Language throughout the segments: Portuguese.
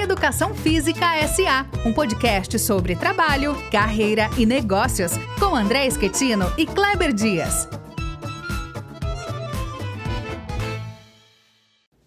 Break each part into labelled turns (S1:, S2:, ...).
S1: Educação Física S.A., um podcast sobre trabalho, carreira e negócios, com André Schettino e Kleber Dias.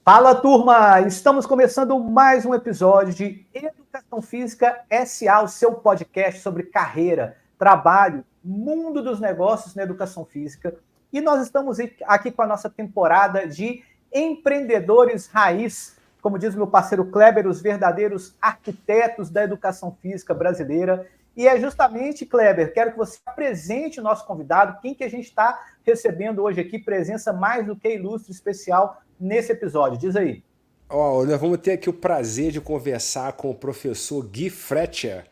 S2: Fala, turma! Estamos começando mais um episódio de Educação Física S.A., o seu podcast sobre carreira, trabalho, mundo dos negócios na educação física. E nós estamos aqui com a nossa temporada de empreendedores raiz, como diz meu parceiro Kleber, os verdadeiros arquitetos da educação física brasileira. E é justamente, Kleber, quero que você apresente o nosso convidado, quem que a gente está recebendo hoje aqui, presença mais do que ilustre, especial nesse episódio. Diz aí.
S3: Nós vamos ter aqui o prazer de conversar com o professor Gui Fletcher,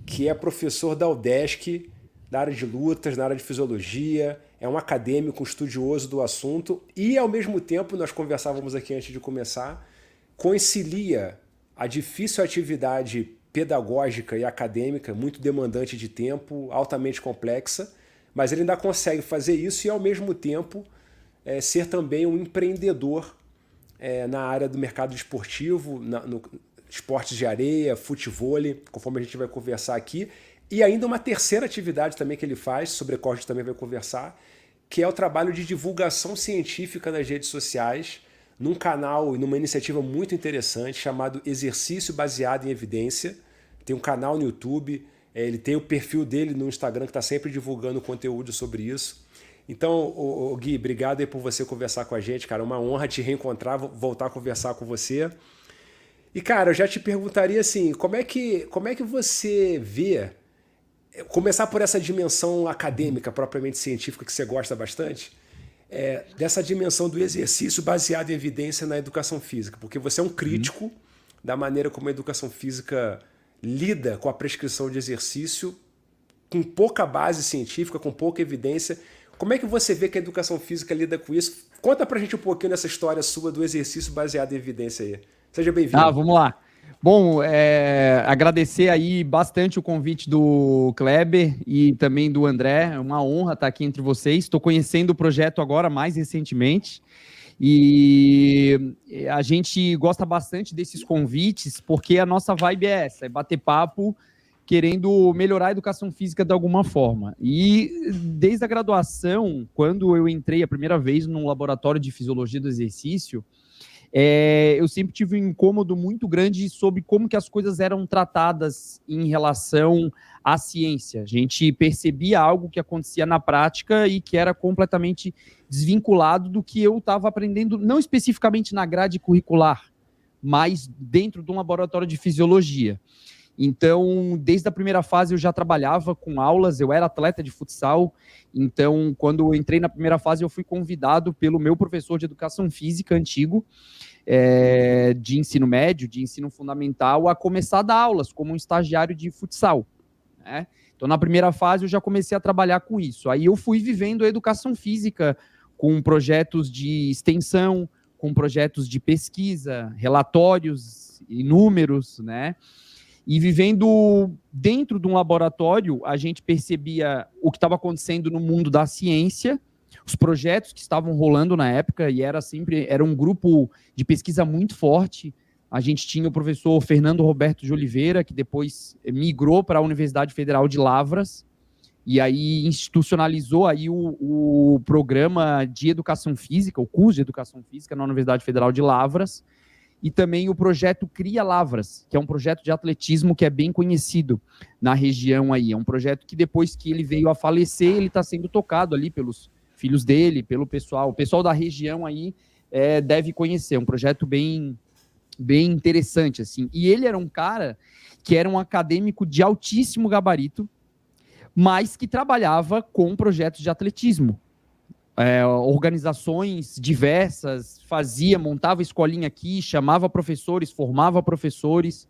S3: que é professor da UDESC, na área de lutas, na área de fisiologia, é um acadêmico, um estudioso do assunto e, ao mesmo tempo, nós conversávamos aqui antes de começar, concilia a difícil atividade pedagógica e acadêmica, muito demandante de tempo, altamente complexa, mas ele ainda consegue fazer isso e, ao mesmo tempo, ser também um empreendedor na área do mercado esportivo, no esportes de areia, futevôlei, conforme a gente vai conversar aqui. E ainda uma terceira atividade também que ele faz, sobre a qual a gente também vai conversar, que é o trabalho de divulgação científica nas redes sociais, num canal e numa iniciativa muito interessante chamado Exercício Baseado em Evidência. Tem um canal no YouTube, ele tem o perfil dele no Instagram que está sempre divulgando conteúdo sobre isso. Então, Gui, obrigado aí por você conversar com a gente, cara. Uma honra te reencontrar, voltar a conversar com você. E, cara, eu já te perguntaria assim, como é que você vê, começar por essa dimensão acadêmica, propriamente científica, que você gosta bastante, dessa dimensão do exercício baseado em evidência na educação física, porque você é um crítico da maneira como a educação física lida com a prescrição de exercício com pouca base científica, com pouca evidência. Como é que você vê que a educação física lida com isso? Conta pra gente um pouquinho dessa história sua do exercício baseado em evidência aí. Seja bem-vindo.
S4: Vamos lá. Bom, agradecer aí bastante o convite do Kleber e também do André. É uma honra estar aqui entre vocês. Estou conhecendo o projeto agora mais recentemente e a gente gosta bastante desses convites porque a nossa vibe é essa, é bater papo querendo melhorar a educação física de alguma forma. E desde a graduação, quando eu entrei a primeira vez num laboratório de fisiologia do exercício, eu sempre tive um incômodo muito grande sobre como que as coisas eram tratadas em relação à ciência. A gente percebia algo que acontecia na prática e que era completamente desvinculado do que eu estava aprendendo, não especificamente na grade curricular, mas dentro de um laboratório de fisiologia. Então, desde a primeira fase eu já trabalhava com aulas, eu era atleta de futsal, então quando eu entrei na primeira fase eu fui convidado pelo meu professor de educação física antigo, de ensino médio, de ensino fundamental, a começar a dar aulas como um estagiário de futsal, né? Então, na primeira fase eu já comecei a trabalhar com isso. Aí eu fui vivendo a educação física com projetos de extensão, com projetos de pesquisa, relatórios e números, né? E vivendo dentro de um laboratório, a gente percebia o que estava acontecendo no mundo da ciência, os projetos que estavam rolando na época, e era um grupo de pesquisa muito forte. A gente tinha o professor Fernando Roberto de Oliveira, que depois migrou para a Universidade Federal de Lavras, e aí institucionalizou aí o programa de educação física, o curso de educação física na Universidade Federal de Lavras, e também o projeto Cria Lavras, que é um projeto de atletismo que é bem conhecido na região aí. É um projeto que depois que ele veio a falecer, ele está sendo tocado ali pelos filhos dele, pelo pessoal. O pessoal da região aí deve conhecer. É um projeto bem interessante, assim. E ele era um cara que era um acadêmico de altíssimo gabarito, mas que trabalhava com projetos de atletismo. Organizações diversas, montava escolinha aqui, chamava professores, formava professores.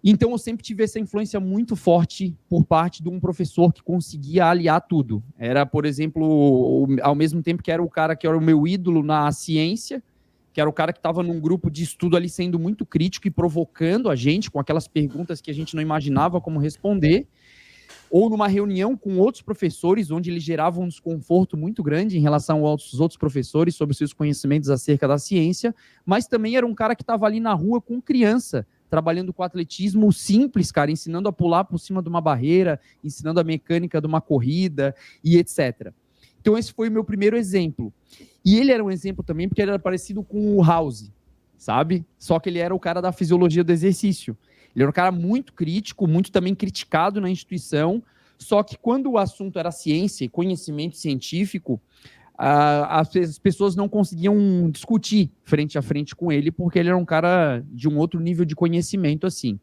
S4: Então eu sempre tive essa influência muito forte por parte de um professor que conseguia aliar tudo. Era, por exemplo, ao mesmo tempo que era o cara que era o meu ídolo na ciência, que era o cara que estava num grupo de estudo ali sendo muito crítico e provocando a gente com aquelas perguntas que a gente não imaginava como responder, ou numa reunião com outros professores, onde ele gerava um desconforto muito grande em relação aos outros professores sobre seus conhecimentos acerca da ciência, mas também era um cara que estava ali na rua com criança, trabalhando com atletismo simples, cara, ensinando a pular por cima de uma barreira, ensinando a mecânica de uma corrida e etc. Então esse foi o meu primeiro exemplo. E ele era um exemplo também porque ele era parecido com o House, sabe? Só que ele era o cara da fisiologia do exercício. Ele era um cara muito crítico, muito também criticado na instituição, só que quando o assunto era ciência e conhecimento científico, as pessoas não conseguiam discutir frente a frente com ele, porque ele era um cara de um outro nível de conhecimento, assim.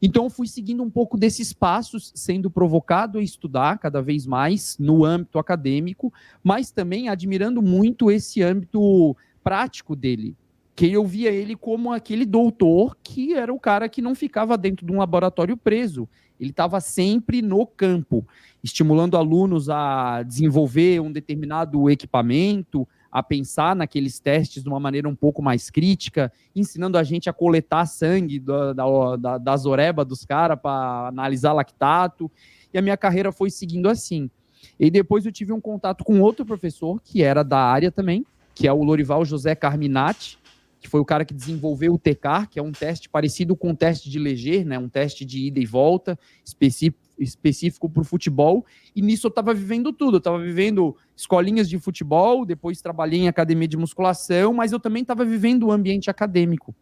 S4: Então, eu fui seguindo um pouco desses passos, sendo provocado a estudar cada vez mais no âmbito acadêmico, mas também admirando muito esse âmbito prático dele, que eu via ele como aquele doutor que era o cara que não ficava dentro de um laboratório preso. Ele estava sempre no campo, estimulando alunos a desenvolver um determinado equipamento, a pensar naqueles testes de uma maneira um pouco mais crítica, ensinando a gente a coletar sangue da zoreba dos caras para analisar lactato. E a minha carreira foi seguindo assim. E depois eu tive um contato com outro professor, que era da área também, que é o Lorival José Carminati, que foi o cara que desenvolveu o TECAR, que é um teste parecido com o teste de Leger, né? Um teste de ida e volta, específico para o futebol, e nisso eu estava vivendo tudo. Eu estava vivendo escolinhas de futebol, depois trabalhei em academia de musculação, mas eu também estava vivendo o ambiente acadêmico.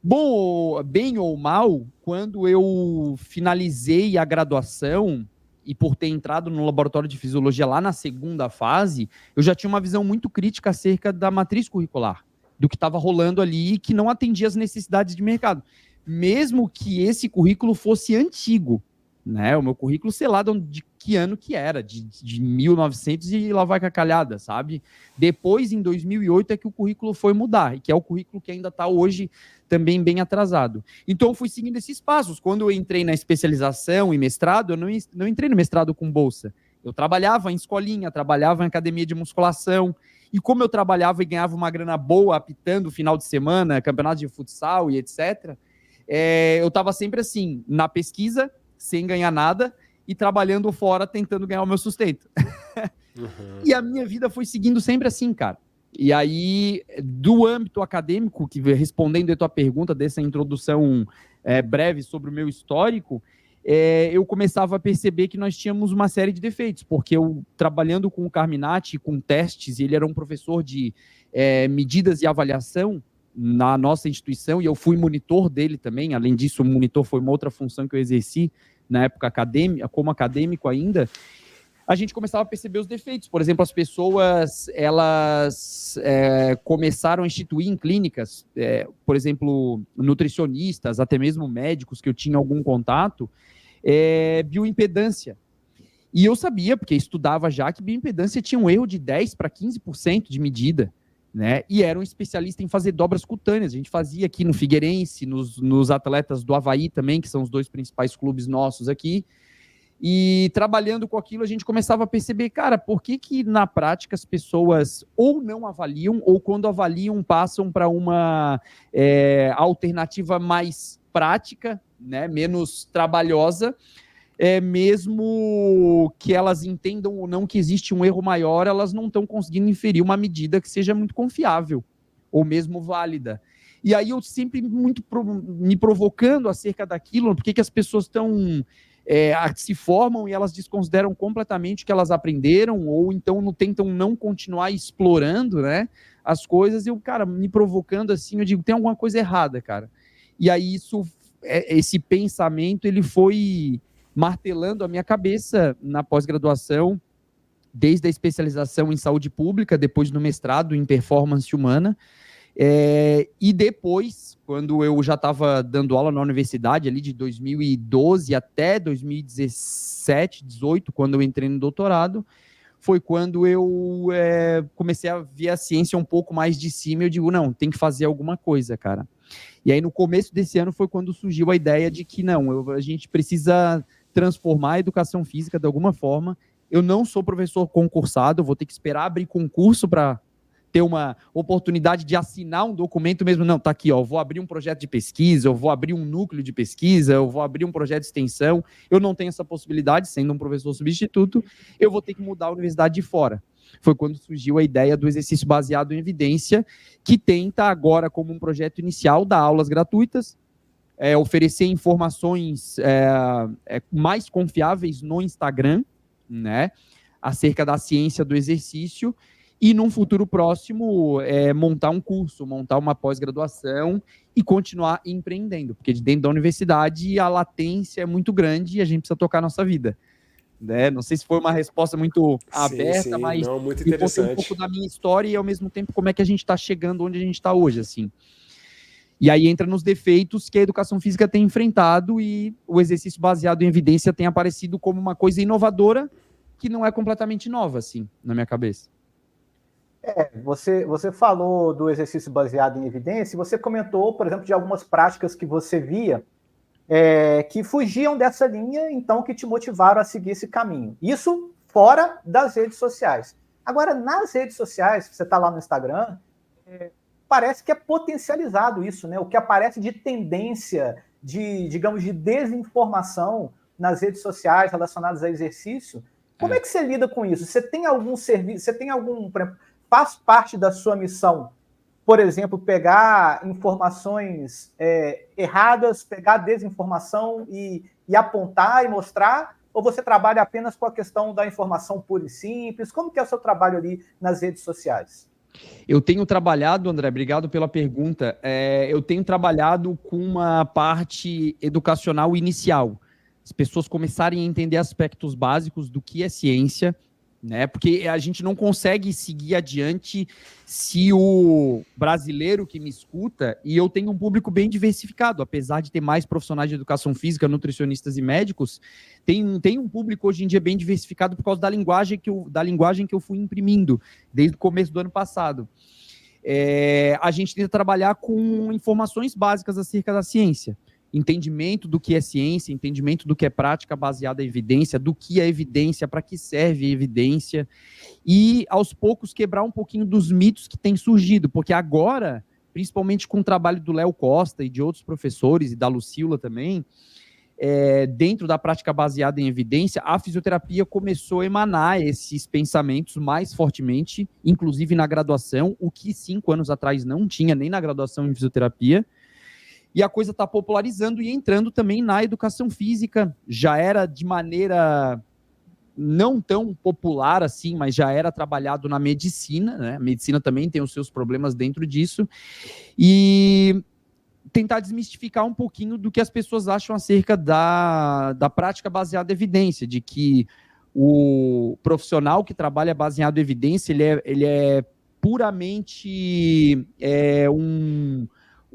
S4: Bom, bem ou mal, quando eu finalizei a graduação, e por ter entrado no laboratório de fisiologia lá na segunda fase, eu já tinha uma visão muito crítica acerca da matriz curricular, do que estava rolando ali e que não atendia às necessidades de mercado. Mesmo que esse currículo fosse antigo, né? O meu currículo, sei lá de que ano que era, de 1900 e lá vai com a calhada, sabe? Depois, em 2008, é que o currículo foi mudar, e que é o currículo que ainda está hoje também bem atrasado. Então, eu fui seguindo esses passos. Quando eu entrei na especialização e mestrado, eu não entrei no mestrado com bolsa. Eu trabalhava em escolinha, trabalhava em academia de musculação, e como eu trabalhava e ganhava uma grana boa apitando final de semana, campeonato de futsal e etc., eu estava sempre assim, na pesquisa, sem ganhar nada, e trabalhando fora, tentando ganhar o meu sustento. Uhum. E a minha vida foi seguindo sempre assim, cara. E aí, do âmbito acadêmico, que respondendo a tua pergunta, dessa introdução breve sobre o meu histórico, eu começava a perceber que nós tínhamos uma série de defeitos, porque eu, trabalhando com o Carminati, com testes, ele era um professor de medidas e avaliação na nossa instituição, e eu fui monitor dele também. Além disso, o monitor foi uma outra função que eu exerci na época acadêmica, como acadêmico ainda. A gente começava a perceber os defeitos. Por exemplo, as pessoas, elas começaram a instituir em clínicas, por exemplo, nutricionistas, até mesmo médicos que eu tinha algum contato, bioimpedância. E eu sabia, porque estudava já, que bioimpedância tinha um erro de 10% para 15% de medida, né? E era um especialista em fazer dobras cutâneas. A gente fazia aqui no Figueirense, nos atletas do Avaí também, que são os dois principais clubes nossos aqui. E trabalhando com aquilo, a gente começava a perceber, cara, por que na prática as pessoas ou não avaliam, ou quando avaliam, passam para uma alternativa mais prática, né, menos trabalhosa, mesmo que elas entendam ou não que existe um erro maior, elas não estão conseguindo inferir uma medida que seja muito confiável, ou mesmo válida. E aí eu sempre me provocando acerca daquilo, por que as pessoas estão... se formam e elas desconsideram completamente o que elas aprenderam, ou então tentam não continuar explorando, né, as coisas. E eu, cara, me provocando assim, eu digo, tem alguma coisa errada, cara. E aí esse pensamento, ele foi martelando a minha cabeça na pós-graduação, desde a especialização em saúde pública, depois no mestrado em performance humana, e depois, quando eu já estava dando aula na universidade, ali de 2012 até 2017, 2018, quando eu entrei no doutorado, foi quando eu comecei a ver a ciência um pouco mais de cima. Eu digo, não, tem que fazer alguma coisa, cara. E aí, no começo desse ano, foi quando surgiu a ideia de que, não, a gente precisa transformar a educação física de alguma forma. Eu não sou professor concursado, eu vou ter que esperar abrir concurso para ter uma oportunidade de assinar um documento mesmo. Não, tá aqui, ó, eu vou abrir um projeto de pesquisa, eu vou abrir um núcleo de pesquisa, eu vou abrir um projeto de extensão. Eu não tenho essa possibilidade, sendo um professor substituto, eu vou ter que mudar a universidade de fora. Foi quando surgiu a ideia do exercício baseado em evidência, que tenta agora, como um projeto inicial, dar aulas gratuitas oferecer informações mais confiáveis no Instagram, né, acerca da ciência do exercício, e num futuro próximo montar um curso, montar uma pós-graduação e continuar empreendendo, porque dentro da universidade a latência é muito grande e a gente precisa tocar a nossa vida. Né? Não sei se foi uma resposta muito aberta, mas
S3: não, muito interessante.
S4: Um pouco da minha história e ao mesmo tempo como é que a gente está chegando onde a gente está hoje, assim. E aí entra nos defeitos que a educação física tem enfrentado e o exercício baseado em evidência tem aparecido como uma coisa inovadora que não é completamente nova, assim, na minha cabeça.
S2: Você falou do exercício baseado em evidência e você comentou, por exemplo, de algumas práticas que você via que fugiam dessa linha, então que te motivaram a seguir esse caminho. Isso fora das redes sociais. Agora, nas redes sociais, você está lá no Instagram, parece que é potencializado isso, né? O que aparece de tendência, digamos, de desinformação nas redes sociais relacionadas a exercício. Como é que você lida com isso? Você tem algum serviço, faz parte da sua missão, por exemplo, pegar informações erradas, pegar desinformação e apontar e mostrar? Ou você trabalha apenas com a questão da informação pura e simples? Como que é o seu trabalho ali nas redes sociais?
S4: Eu tenho trabalhado, André, obrigado pela pergunta, eu tenho trabalhado com uma parte educacional inicial. As pessoas começarem a entender aspectos básicos do que é ciência, né? Porque a gente não consegue seguir adiante se o brasileiro que me escuta, e eu tenho um público bem diversificado, apesar de ter mais profissionais de educação física, nutricionistas e médicos, tem um público hoje em dia bem diversificado por causa da linguagem que eu fui imprimindo desde o começo do ano passado. A gente tenta trabalhar com informações básicas acerca da ciência. Entendimento do que é ciência, entendimento do que é prática baseada em evidência, do que é evidência, para que serve a evidência, e aos poucos quebrar um pouquinho dos mitos que têm surgido, porque agora, principalmente com o trabalho do Léo Costa e de outros professores, e da Lucila também, dentro da prática baseada em evidência, a fisioterapia começou a emanar esses pensamentos mais fortemente, inclusive na graduação, o que 5 anos atrás não tinha nem na graduação em fisioterapia. E a coisa está popularizando e entrando também na educação física. Já era de maneira não tão popular assim, mas já era trabalhado na medicina, né? A medicina também tem os seus problemas dentro disso. E tentar desmistificar um pouquinho do que as pessoas acham acerca da prática baseada em evidência, de que o profissional que trabalha baseado em evidência, ele é puramente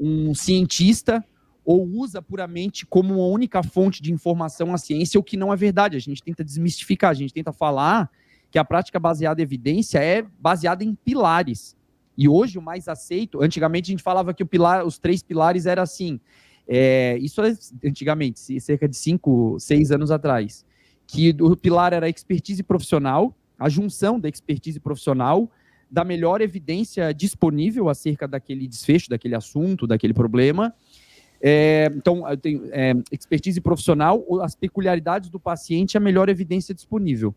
S4: um cientista, ou usa puramente como uma única fonte de informação a ciência, o que não é verdade. A gente tenta desmistificar, a gente tenta falar que a prática baseada em evidência é baseada em pilares. E hoje o mais aceito, antigamente a gente falava que os 3 pilares eram assim, isso é antigamente, cerca de 5, 6 anos atrás, que o pilar era a expertise profissional, a junção da expertise profissional, da melhor evidência disponível acerca daquele desfecho, daquele assunto, daquele problema. Então, tem expertise profissional, as peculiaridades do paciente, a melhor evidência disponível.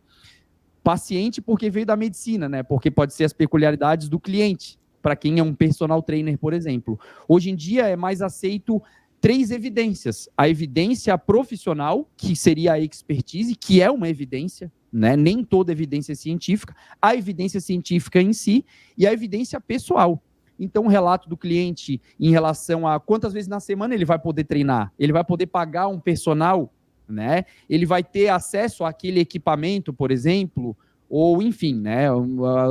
S4: Paciente porque veio da medicina, né? Porque pode ser as peculiaridades do cliente, para quem é um personal trainer, por exemplo. Hoje em dia é mais aceito 3 evidências. A evidência profissional, que seria a expertise, que é uma evidência, né? Nem toda evidência é científica, a evidência científica em si e a evidência pessoal. Então, o relato do cliente em relação a quantas vezes na semana ele vai poder treinar, ele vai poder pagar um personal, né? Ele vai ter acesso àquele equipamento, por exemplo, ou enfim, né?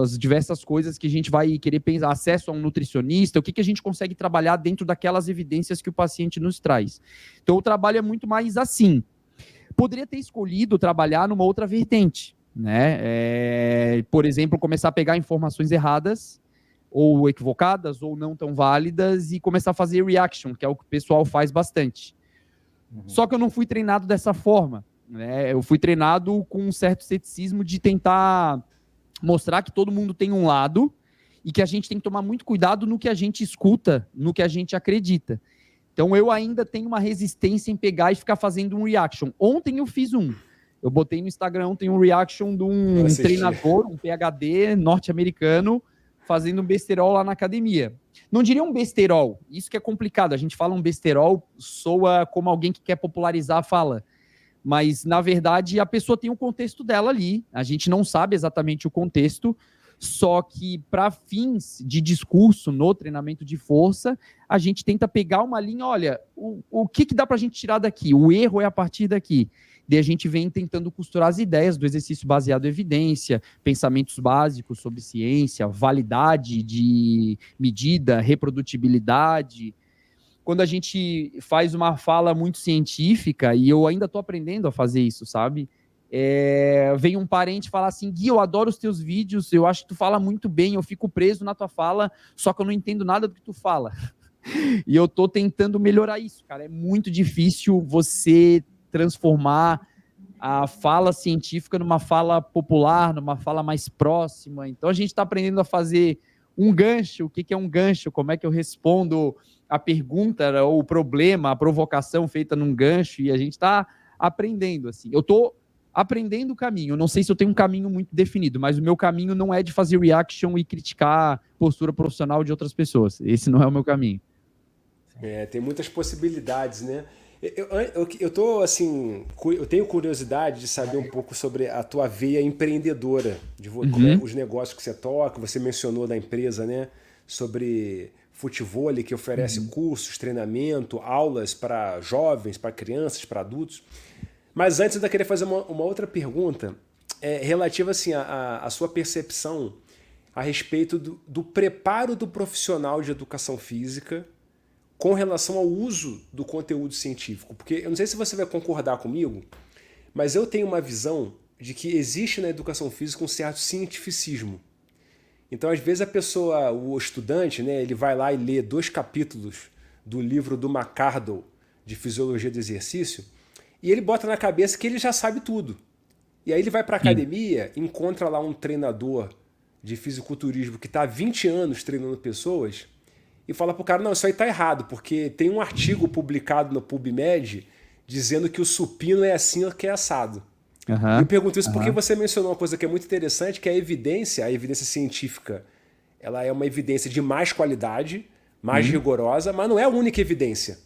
S4: As diversas coisas que a gente vai querer pensar, acesso a um nutricionista, o que a gente consegue trabalhar dentro daquelas evidências que o paciente nos traz. Então, o trabalho é muito mais assim. Poderia ter escolhido trabalhar numa outra vertente, né? Por exemplo, começar a pegar informações erradas, ou equivocadas, ou não tão válidas, e começar a fazer reaction, que é o que o pessoal faz bastante. Só que eu não fui treinado dessa forma, né? Eu fui treinado com um certo ceticismo de tentar mostrar que todo mundo tem um lado, e que a gente tem que tomar muito cuidado no que a gente escuta, no que a gente acredita. Então, eu ainda tenho uma resistência em pegar e ficar fazendo um reaction. Ontem eu fiz eu botei no Instagram ontem um reaction de um treinador, um PhD norte-americano, fazendo um besterol lá na academia. Não diria um besterol, isso que é complicado. A gente fala um besterol, soa como alguém que quer popularizar a fala. Mas, na verdade, a pessoa tem o contexto dela ali. A gente não sabe exatamente o contexto, só que para fins de discurso no treinamento de força, a gente tenta pegar uma linha, olha, o que dá para a gente tirar daqui? O erro é a partir daqui. Daí a gente vem tentando costurar as ideias do exercício baseado em evidência, pensamentos básicos sobre ciência, validade de medida, reprodutibilidade. Quando a gente faz uma fala muito científica, e eu ainda estou aprendendo a fazer isso, sabe? Vem um parente falar assim, Gui, eu adoro os teus vídeos, eu acho que tu fala muito bem, eu fico preso na tua fala, só que eu não entendo nada do que tu fala. E eu estou tentando melhorar isso, cara. É muito difícil você transformar a fala científica numa fala popular, numa fala mais próxima. Então a gente está aprendendo a fazer um gancho. O que é um gancho? Como é que eu respondo a pergunta, ou o problema, a provocação feita num gancho? E a gente está aprendendo, assim. Eu estou aprendendo o caminho. Eu não sei se eu tenho um caminho muito definido, mas o meu caminho não é de fazer reaction e criticar a postura profissional de outras pessoas. Esse não é o meu caminho.
S3: Tem muitas possibilidades, né? Eu tô assim, eu tenho curiosidade de saber um pouco sobre a tua veia empreendedora, de os negócios que você toca. Você mencionou da empresa, né? Sobre futevôlei, que oferece cursos, treinamento, aulas para jovens, para crianças, para adultos. Mas antes eu ainda queria fazer uma outra pergunta relativa assim, à sua percepção a respeito do preparo do profissional de educação física com relação ao uso do conteúdo científico. Porque eu não sei se você vai concordar comigo, mas eu tenho uma visão de que existe na educação física um certo cientificismo. Então, às vezes, a pessoa, o estudante, né, ele vai lá e lê 2 capítulos do livro do McArdle, de Fisiologia do Exercício, e ele bota na cabeça que ele já sabe tudo. E aí ele vai para a academia, encontra lá um treinador de fisiculturismo que está há 20 anos treinando pessoas, e fala pro cara, não, isso aí tá errado, porque tem um artigo publicado no PubMed dizendo que o supino é assim que é assado. Eu pergunto isso porque você mencionou uma coisa que é muito interessante, que é a evidência científica, ela é uma evidência de mais qualidade, mais rigorosa, mas não é a única evidência.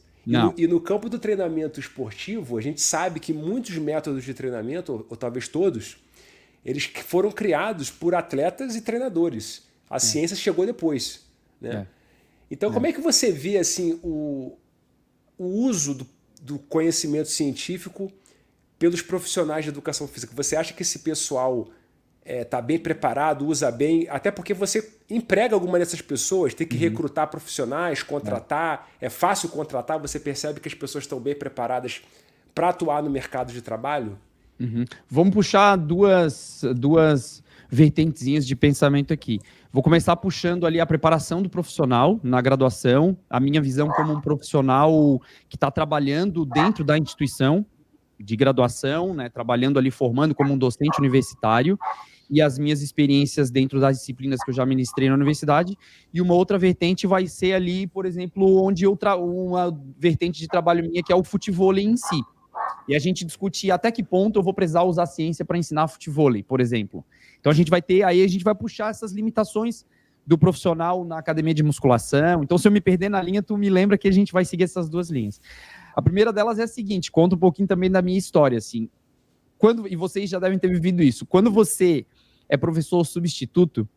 S3: E no campo do treinamento esportivo, a gente sabe que muitos métodos de treinamento, ou talvez todos, eles foram criados por atletas e treinadores. A ciência chegou depois, né? Então, como é que você vê assim, o uso do conhecimento científico pelos profissionais de educação física? Você acha que esse pessoal está bem preparado, usa bem? Até porque você emprega alguma dessas pessoas, tem que recrutar profissionais, contratar. É fácil contratar? Você percebe que as pessoas estão bem preparadas para atuar no mercado de trabalho?
S4: Vamos puxar duas vertentezinhas de pensamento aqui. Vou começar puxando ali a preparação do profissional na graduação, a minha visão como um profissional que está trabalhando dentro da instituição de graduação, né, trabalhando ali, formando como um docente universitário, e as minhas experiências dentro das disciplinas que eu já ministrei na universidade. E uma outra vertente vai ser ali, por exemplo, onde uma vertente de trabalho minha, que é o futevôlei em si. E a gente discute até que ponto eu vou precisar usar a ciência para ensinar futevôlei, por exemplo. Então a gente vai puxar essas limitações do profissional na academia de musculação. Então, se eu me perder na linha, tu me lembra que a gente vai seguir essas duas linhas. A primeira delas é a seguinte, conta um pouquinho também da minha história, assim. E vocês já devem ter vivido isso. Quando você é professor substituto,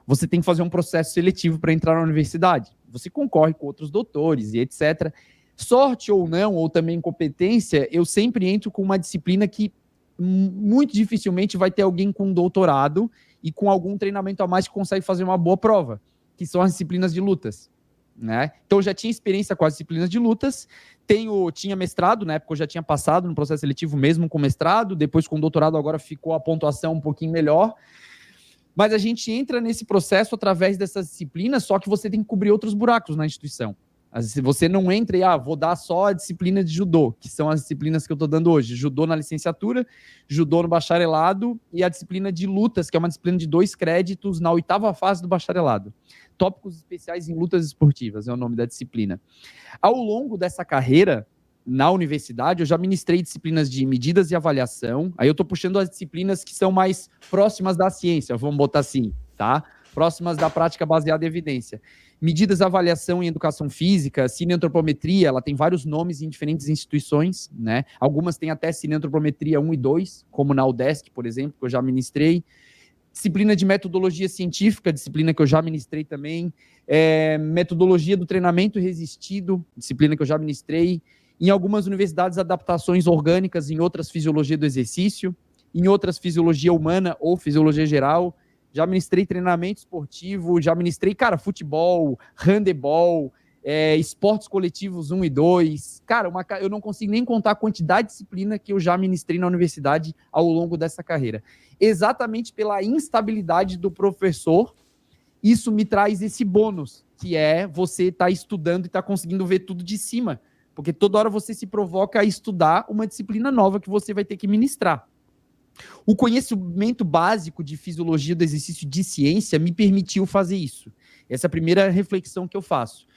S4: você tem que fazer um processo seletivo para entrar na universidade. Você concorre com outros doutores e etc. Sorte ou não, ou também competência, eu sempre entro com uma disciplina que muito dificilmente vai ter alguém com doutorado e com algum treinamento a mais que consegue fazer uma boa prova, que são as disciplinas de lutas, né? Então, eu já tinha experiência com as disciplinas de lutas, tinha mestrado, na época eu já tinha passado no processo seletivo mesmo com mestrado, depois com doutorado agora ficou a pontuação um pouquinho melhor, mas a gente entra nesse processo através dessas disciplinas, só que você tem que cobrir outros buracos na instituição. Você não entra e, vou dar só a disciplina de judô, que são as disciplinas que eu estou dando hoje. Judô na licenciatura, judô no bacharelado e a disciplina de lutas, que é uma disciplina de 2 créditos na 8ª fase do bacharelado. Tópicos especiais em lutas esportivas é o nome da disciplina. Ao longo dessa carreira, na universidade, eu já ministrei disciplinas de medidas e avaliação. Aí eu estou puxando as disciplinas que são mais próximas da ciência, vamos botar assim, tá? próximas da prática baseada em evidência. Medidas de avaliação em educação física, cineantropometria, ela tem vários nomes em diferentes instituições, né? Algumas têm até cineantropometria 1 e 2, como na UDESC, por exemplo, que eu já ministrei. Disciplina de metodologia científica, disciplina que eu já ministrei também. Metodologia do treinamento resistido, disciplina que eu já ministrei. Em algumas universidades, adaptações orgânicas, em outras, fisiologia do exercício. Em outras, fisiologia humana ou fisiologia geral. Já ministrei treinamento esportivo, já ministrei, futebol, handebol, esportes coletivos 1 e 2. Cara, eu não consigo nem contar a quantidade de disciplina que eu já ministrei na universidade ao longo dessa carreira. Exatamente pela instabilidade do professor, isso me traz esse bônus, que é você estar estudando e estar conseguindo ver tudo de cima. Porque toda hora você se provoca a estudar uma disciplina nova que você vai ter que ministrar. O conhecimento básico de fisiologia do exercício de ciência me permitiu fazer isso. Essa é a primeira reflexão que eu faço.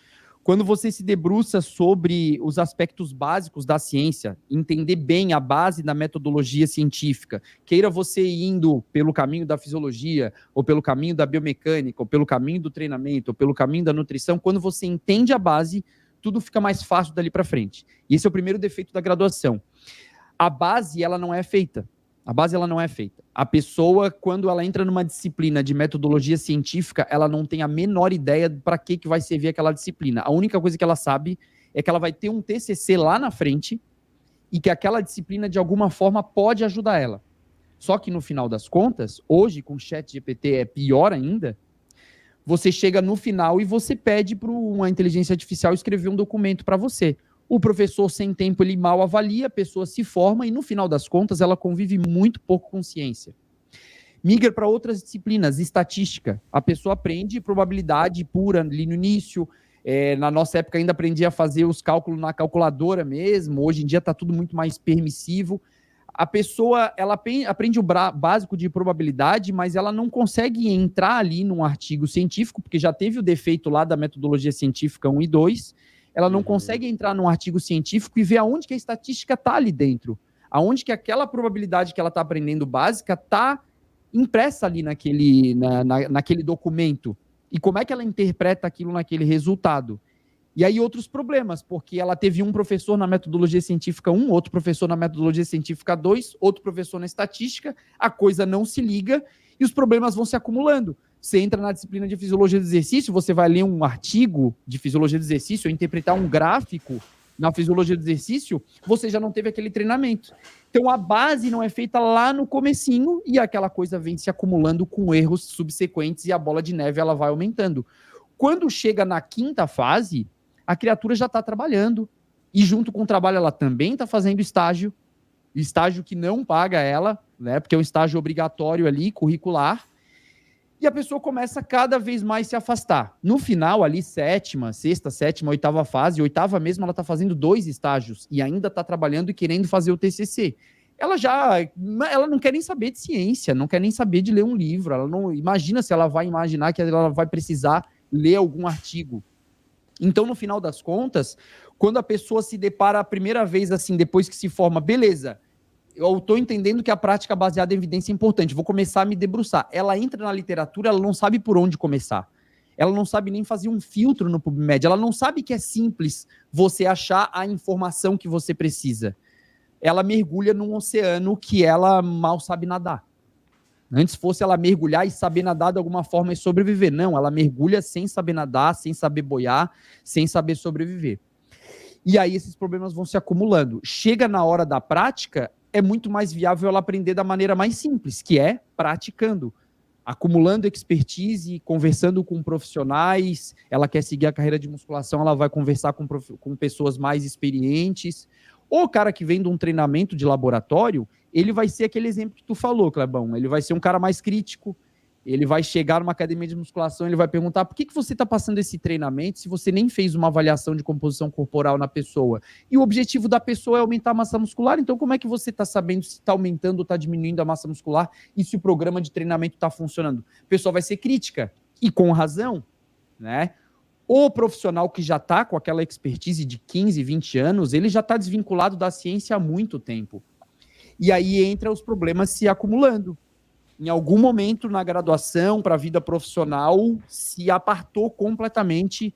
S4: Quando você se debruça sobre os aspectos básicos da ciência, entender bem a base da metodologia científica, queira você indo pelo caminho da fisiologia, ou pelo caminho da biomecânica, ou pelo caminho do treinamento, ou pelo caminho da nutrição, quando você entende a base, tudo fica mais fácil dali para frente. E esse é o primeiro defeito da graduação. A base, ela não é feita. A base, ela não é feita. A pessoa, quando ela entra numa disciplina de metodologia científica, ela não tem a menor ideia para que vai servir aquela disciplina. A única coisa que ela sabe é que ela vai ter um TCC lá na frente e que aquela disciplina, de alguma forma, pode ajudar ela. Só que, no final das contas, hoje, com o ChatGPT é pior ainda, você chega no final e você pede para uma inteligência artificial escrever um documento para você. O professor, sem tempo, ele mal avalia, a pessoa se forma e, no final das contas, ela convive muito pouco com ciência. Migra para outras disciplinas, estatística. A pessoa aprende probabilidade pura ali no início. Na nossa época, ainda aprendia a fazer os cálculos na calculadora mesmo. Hoje em dia está tudo muito mais permissivo. A pessoa, ela aprende o básico de probabilidade, mas ela não consegue entrar ali num artigo científico, porque já teve o defeito lá da metodologia científica 1 e 2. Ela não consegue entrar num artigo científico e ver aonde que a estatística está ali dentro. Aonde que aquela probabilidade que ela está aprendendo básica está impressa ali naquele documento. E como é que ela interpreta aquilo naquele resultado. E aí outros problemas, porque ela teve um professor na metodologia científica 1, outro professor na metodologia científica 2, outro professor na estatística, a coisa não se liga e os problemas vão se acumulando. Você entra na disciplina de fisiologia do exercício, você vai ler um artigo de fisiologia do exercício, ou interpretar um gráfico na fisiologia do exercício, você já não teve aquele treinamento. Então, a base não é feita lá no comecinho e aquela coisa vem se acumulando com erros subsequentes e a bola de neve ela vai aumentando. Quando chega na quinta fase, a criatura já está trabalhando e junto com o trabalho ela também está fazendo estágio que não paga ela, né, porque é um estágio obrigatório ali, curricular, e a pessoa começa cada vez mais se afastar. No final, ali, sexta, sétima, oitava fase, oitava mesmo, ela está fazendo 2 estágios e ainda está trabalhando e querendo fazer o TCC. Ela não quer nem saber de ciência, não quer nem saber de ler um livro, ela não imagina se ela vai imaginar que ela vai precisar ler algum artigo. Então, no final das contas, quando a pessoa se depara a primeira vez assim, depois que se forma, beleza, eu estou entendendo que a prática baseada em evidência é importante, vou começar a me debruçar. Ela entra na literatura, ela não sabe por onde começar. Ela não sabe nem fazer um filtro no PubMed, ela não sabe que é simples você achar a informação que você precisa. Ela mergulha num oceano que ela mal sabe nadar. Antes fosse ela mergulhar e saber nadar de alguma forma e sobreviver. Não, ela mergulha sem saber nadar, sem saber boiar, sem saber sobreviver. E aí esses problemas vão se acumulando. Chega na hora da prática, é muito mais viável ela aprender da maneira mais simples, que é praticando, acumulando expertise, conversando com profissionais. Ela quer seguir a carreira de musculação, ela vai conversar com pessoas mais experientes. O cara que vem de um treinamento de laboratório, ele vai ser aquele exemplo que tu falou, Clebão. Ele vai ser um cara mais crítico, ele vai chegar numa academia de musculação, ele vai perguntar por que você está passando esse treinamento se você nem fez uma avaliação de composição corporal na pessoa? E o objetivo da pessoa é aumentar a massa muscular, então como é que você está sabendo se está aumentando ou está diminuindo a massa muscular e se o programa de treinamento está funcionando? A pessoa vai ser crítica, e com razão, né? O profissional que já está com aquela expertise de 15, 20 anos, ele já está desvinculado da ciência há muito tempo. E aí entra os problemas se acumulando. em algum momento na graduação, para a vida profissional, se apartou completamente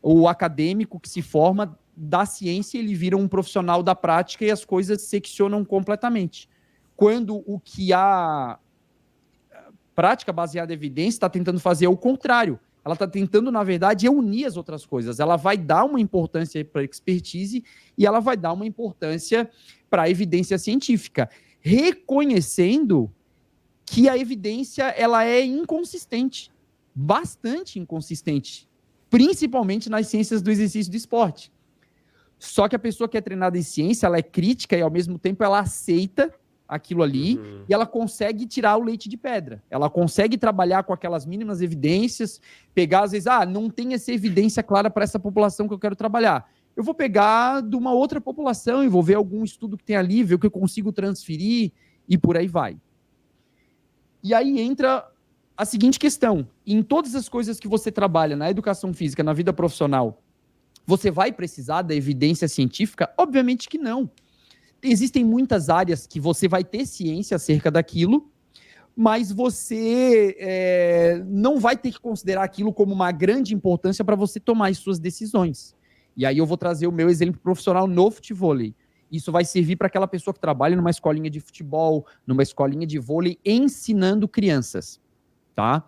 S4: o acadêmico que se forma da ciência, ele vira um profissional da prática e as coisas seccionam completamente. Quando o que a prática baseada em evidência está tentando fazer é o contrário. Ela está tentando, na verdade, unir as outras coisas. Ela vai dar uma importância para a expertise e ela vai dar uma importância para a evidência científica, reconhecendo que a evidência ela é inconsistente, bastante inconsistente, principalmente nas ciências do exercício do esporte. Só que a pessoa que é treinada em ciência, ela é crítica e, ao mesmo tempo, ela aceita aquilo ali e ela consegue tirar o leite de pedra. Ela consegue trabalhar com aquelas mínimas evidências, pegar, às vezes, não tem essa evidência clara para essa população que eu quero trabalhar. Eu vou pegar de uma outra população e vou ver algum estudo que tem ali, ver o que eu consigo transferir e por aí vai. E aí entra a seguinte questão. Em todas as coisas que você trabalha, na educação física, na vida profissional, você vai precisar da evidência científica? Obviamente que não. Existem muitas áreas que você vai ter ciência acerca daquilo, mas você não vai ter que considerar aquilo como uma grande importância para você tomar as suas decisões. E aí eu vou trazer o meu exemplo profissional no futevôlei. Isso vai servir para aquela pessoa que trabalha numa escolinha de futebol, numa escolinha de vôlei, ensinando crianças, tá?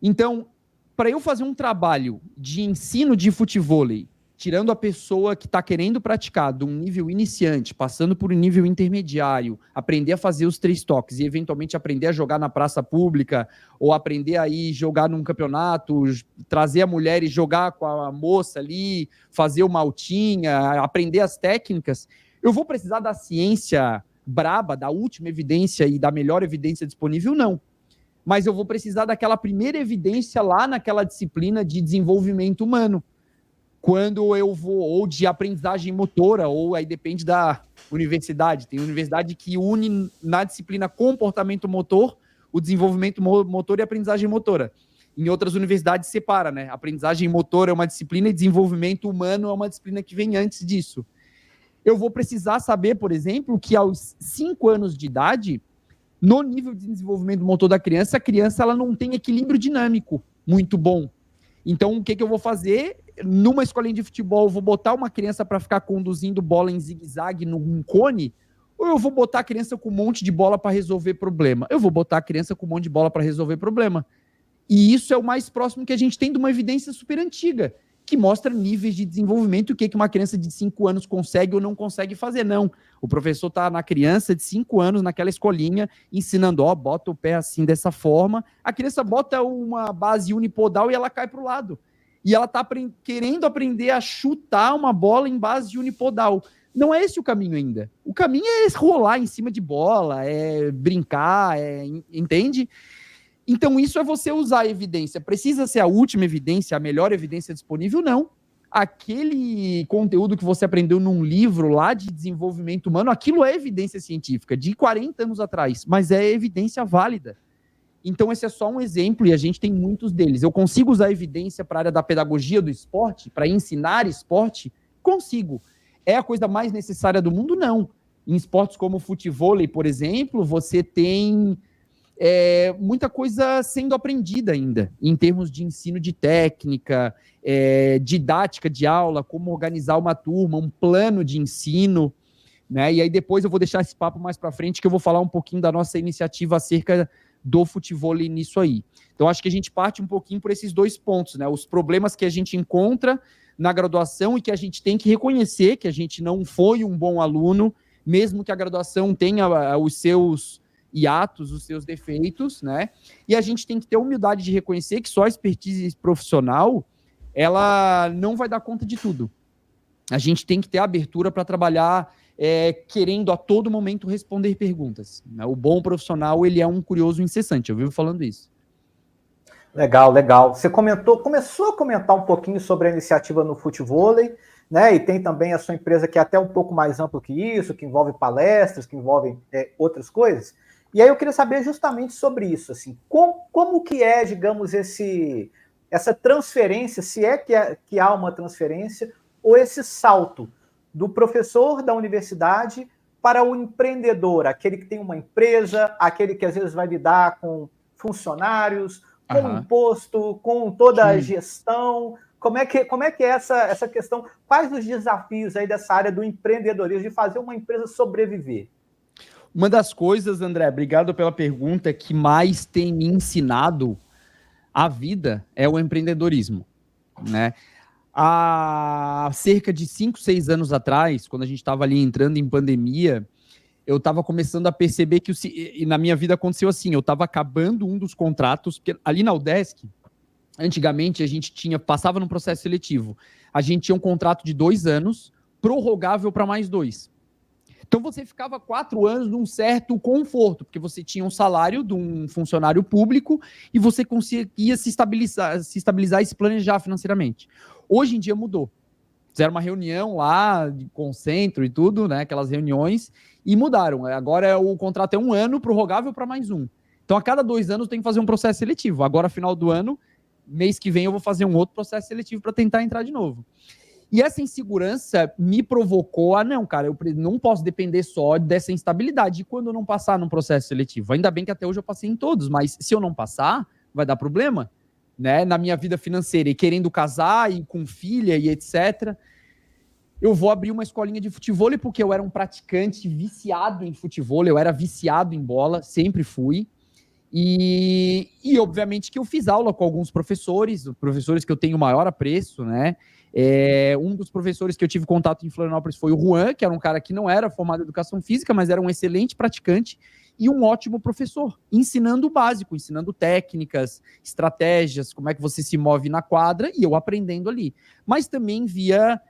S4: Então, para eu fazer um trabalho de ensino de futevôlei, tirando a pessoa que está querendo praticar de um nível iniciante, passando por um nível intermediário, aprender a fazer os 3 toques e, eventualmente, aprender a jogar na praça pública ou aprender a ir jogar num campeonato, trazer a mulher e jogar com a moça ali, fazer uma altinha, aprender as técnicas, eu vou precisar da ciência braba, da última evidência e da melhor evidência disponível? Não. Mas eu vou precisar daquela primeira evidência lá naquela disciplina de desenvolvimento humano. Quando eu vou, ou de aprendizagem motora, ou aí depende da universidade. Tem universidade que une na disciplina comportamento motor, o desenvolvimento motor e a aprendizagem motora. Em outras universidades separa, né? Aprendizagem motora é uma disciplina e desenvolvimento humano é uma disciplina que vem antes disso. Eu vou precisar saber, por exemplo, que aos 5 anos de idade, no nível de desenvolvimento motor da criança, a criança ela não tem equilíbrio dinâmico muito bom. Então, o que eu vou fazer? Numa escolinha de futebol, eu vou botar uma criança para ficar conduzindo bola em zigue-zague num cone? Ou eu vou botar a criança com um monte de bola para resolver problema? Eu vou botar a criança com um monte de bola para resolver problema. E isso é o mais próximo que a gente tem de uma evidência super antiga, que mostra níveis de desenvolvimento, o que uma criança de 5 anos consegue ou não consegue fazer. Não. O professor está na criança de 5 anos, naquela escolinha, ensinando, bota o pé assim, dessa forma. A criança bota uma base unipodal e ela cai para o lado. E ela está querendo aprender a chutar uma bola em base unipodal. Não é esse o caminho ainda. O caminho é rolar em cima de bola, é brincar, entende? Então, isso é você usar a evidência. Precisa ser a última evidência, a melhor evidência disponível? Não. Aquele conteúdo que você aprendeu num livro lá de desenvolvimento humano, aquilo é evidência científica, de 40 anos atrás, mas é evidência válida. Então, esse é só um exemplo e a gente tem muitos deles. Eu consigo usar evidência para a área da pedagogia do esporte, para ensinar esporte? Consigo. É a coisa mais necessária do mundo? Não. Em esportes como o futevôlei, por exemplo, você tem muita coisa sendo aprendida ainda, em termos de ensino de técnica, didática de aula, como organizar uma turma, um plano de ensino, né? E aí depois eu vou deixar esse papo mais para frente, que eu vou falar um pouquinho da nossa iniciativa acerca do futevôlei nisso aí. Então, acho que a gente parte um pouquinho por esses 2 pontos, né? Os problemas que a gente encontra na graduação e que a gente tem que reconhecer que a gente não foi um bom aluno, mesmo que a graduação tenha os seus hiatos, os seus defeitos, né? E a gente tem que ter a humildade de reconhecer que só a expertise profissional, ela não vai dar conta de tudo. A gente tem que ter a abertura para trabalhar querendo a todo momento responder perguntas. O bom profissional, ele é um curioso incessante, eu vivo falando isso.
S2: Legal, legal. Você começou a comentar um pouquinho sobre a iniciativa no futevôlei, né? E tem também a sua empresa que é até um pouco mais amplo que isso, que envolve palestras, que envolve outras coisas. E aí eu queria saber justamente sobre isso, assim, como que é, digamos, essa transferência, se é que há uma transferência, ou esse salto do professor da universidade para o empreendedor, aquele que tem uma empresa, aquele que às vezes vai lidar com funcionários, com imposto, com toda a gestão. Como é que é essa questão? Quais os desafios aí dessa área do empreendedorismo, de fazer uma empresa sobreviver?
S4: Uma das coisas, André, obrigado pela pergunta, que mais tem me ensinado a vida é o empreendedorismo, né? Há cerca de 5, 6 anos atrás, quando a gente estava ali entrando em pandemia, eu estava começando a perceber que e na minha vida aconteceu assim, eu estava acabando um dos contratos, porque ali na UDESC, antigamente a gente passava num processo seletivo, a gente tinha um contrato de 2 anos, prorrogável para mais 2. Então você ficava 4 anos num certo conforto, porque você tinha um salário de um funcionário público e você conseguia se estabilizar e se planejar financeiramente. Hoje em dia mudou. Fizeram uma reunião lá, de concentro e tudo, né? Aquelas reuniões, e mudaram. Agora o contrato é 1 ano, prorrogável para mais 1. Então a cada 2 anos tem que fazer um processo seletivo. Agora, final do ano, mês que vem, eu vou fazer um outro processo seletivo para tentar entrar de novo. E essa insegurança me provocou não, cara, eu não posso depender só dessa instabilidade. E quando eu não passar num processo seletivo? Ainda bem que até hoje eu passei em todos, mas se eu não passar, vai dar problema, né? Na minha vida financeira, e querendo casar, e com filha, e etc. Eu vou abrir uma escolinha de futevôlei, porque eu era um praticante viciado em futevôlei, eu era viciado em bola, sempre fui. E obviamente que eu fiz aula com alguns professores que eu tenho maior apreço, né? Um dos professores que eu tive contato em Florianópolis foi o Juan, que era um cara que não era formado em educação física, mas era um excelente praticante e um ótimo professor, ensinando o básico, ensinando técnicas, estratégias, como é que você se move na quadra, e eu aprendendo ali. Mas também via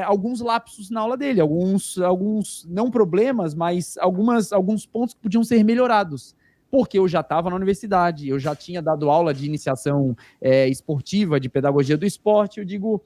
S4: alguns lapsos na aula dele, alguns não problemas, mas alguns pontos que podiam ser melhorados. Porque eu já estava na universidade, eu já tinha dado aula de iniciação esportiva, de pedagogia do esporte, eu digo,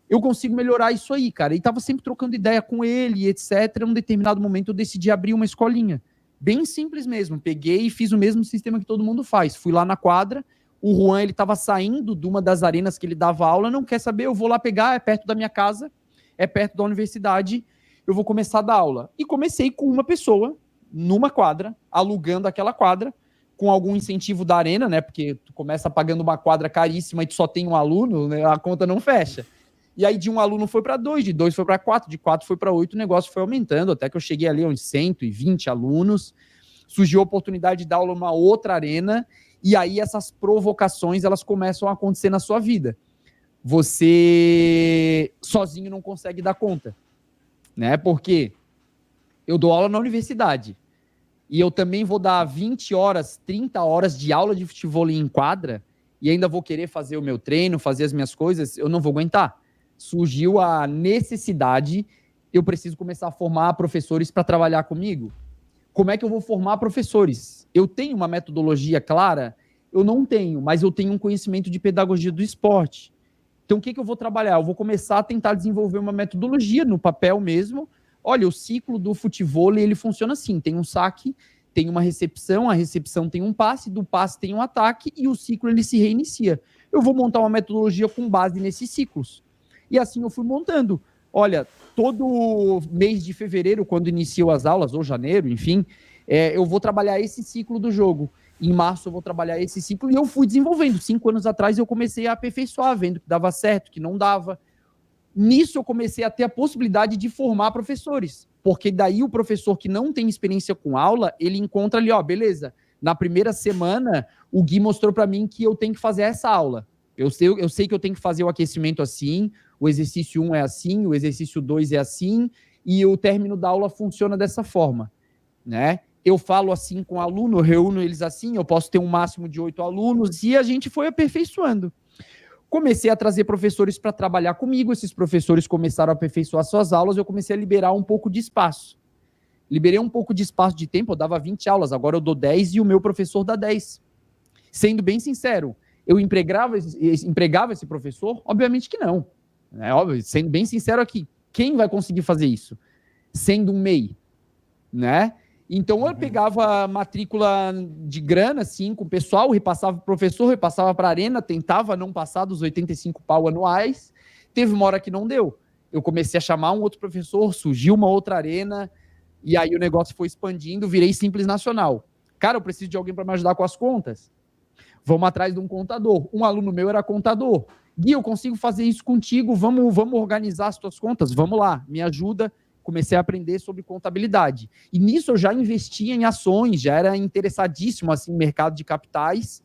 S4: eu consigo melhorar isso aí, cara. E estava sempre trocando ideia com ele, etc. Em um determinado momento eu decidi abrir uma escolinha. Bem simples mesmo, peguei e fiz o mesmo sistema que todo mundo faz. Fui lá na quadra, o Juan, ele estava saindo de uma das arenas que ele dava aula, não quer saber, eu vou lá pegar, é perto da minha casa, é perto da universidade, eu vou começar a dar aula. E comecei com uma pessoa, numa quadra, alugando aquela quadra, com algum incentivo da arena, né? Porque tu começa pagando uma quadra caríssima e tu só tem um aluno, né? A conta não fecha. E aí de um aluno foi para 2, de 2 foi para 4, de 4 foi para 8, o negócio foi aumentando, até que eu cheguei ali a uns 120 alunos, surgiu a oportunidade de dar aula numa outra arena, e aí essas provocações, elas começam a acontecer na sua vida. Você sozinho não consegue dar conta, né? Porque eu dou aula na universidade, e eu também vou dar 20 horas, 30 horas de aula de futevôlei em quadra, e ainda vou querer fazer o meu treino, fazer as minhas coisas, eu não vou aguentar. Surgiu a necessidade, eu preciso começar a formar professores para trabalhar comigo. Como é que eu vou formar professores? Eu tenho uma metodologia clara? Eu não tenho, mas eu tenho um conhecimento de pedagogia do esporte. Então, o que eu vou trabalhar? Eu vou começar a tentar desenvolver uma metodologia no papel mesmo. Olha, o ciclo do futevôlei, ele funciona assim, tem um saque, tem uma recepção, a recepção tem um passe, do passe tem um ataque e o ciclo ele se reinicia. Eu vou montar uma metodologia com base nesses ciclos. E assim eu fui montando. Olha, todo mês de fevereiro, quando iniciou as aulas, ou janeiro, enfim, eu vou trabalhar esse ciclo do jogo. Em março eu vou trabalhar esse ciclo e eu fui desenvolvendo. 5 anos atrás eu comecei a aperfeiçoar, vendo que dava certo, que não dava. Nisso eu comecei a ter a possibilidade de formar professores, porque daí o professor que não tem experiência com aula, ele encontra ali, ó, beleza, na primeira semana o Gui mostrou para mim que eu tenho que fazer essa aula. Eu sei que eu tenho que fazer o aquecimento assim, o exercício 1 é assim, o exercício 2 é assim, e o término da aula funciona dessa forma, né? Eu falo assim com o aluno, eu reúno eles assim, eu posso ter um máximo de 8 alunos, e a gente foi aperfeiçoando. Comecei a trazer professores para trabalhar comigo, esses professores começaram a aperfeiçoar suas aulas, eu comecei a liberar um pouco de espaço. Liberei um pouco de espaço de tempo, eu dava 20 aulas, agora eu dou 10 e o meu professor dá 10. Sendo bem sincero, eu empregava esse professor? Obviamente que não. É óbvio, sendo bem sincero aqui, quem vai conseguir fazer isso? Sendo um MEI, né? Então, eu pegava a matrícula de grana, assim, com o pessoal, repassava para o professor, repassava para a arena, tentava não passar dos 85 pau anuais. Teve uma hora que não deu. Eu comecei a chamar um outro professor, surgiu uma outra arena, E aí o negócio foi expandindo, virei Simples Nacional. Cara, eu preciso de alguém para me ajudar com as contas. Vamos atrás de um contador. Um aluno meu era contador. Gui, eu consigo fazer isso contigo, vamos organizar as tuas contas? Vamos lá, me ajuda. Comecei a aprender sobre contabilidade. E nisso eu já investia em ações, já era interessadíssimo assim, no mercado de capitais.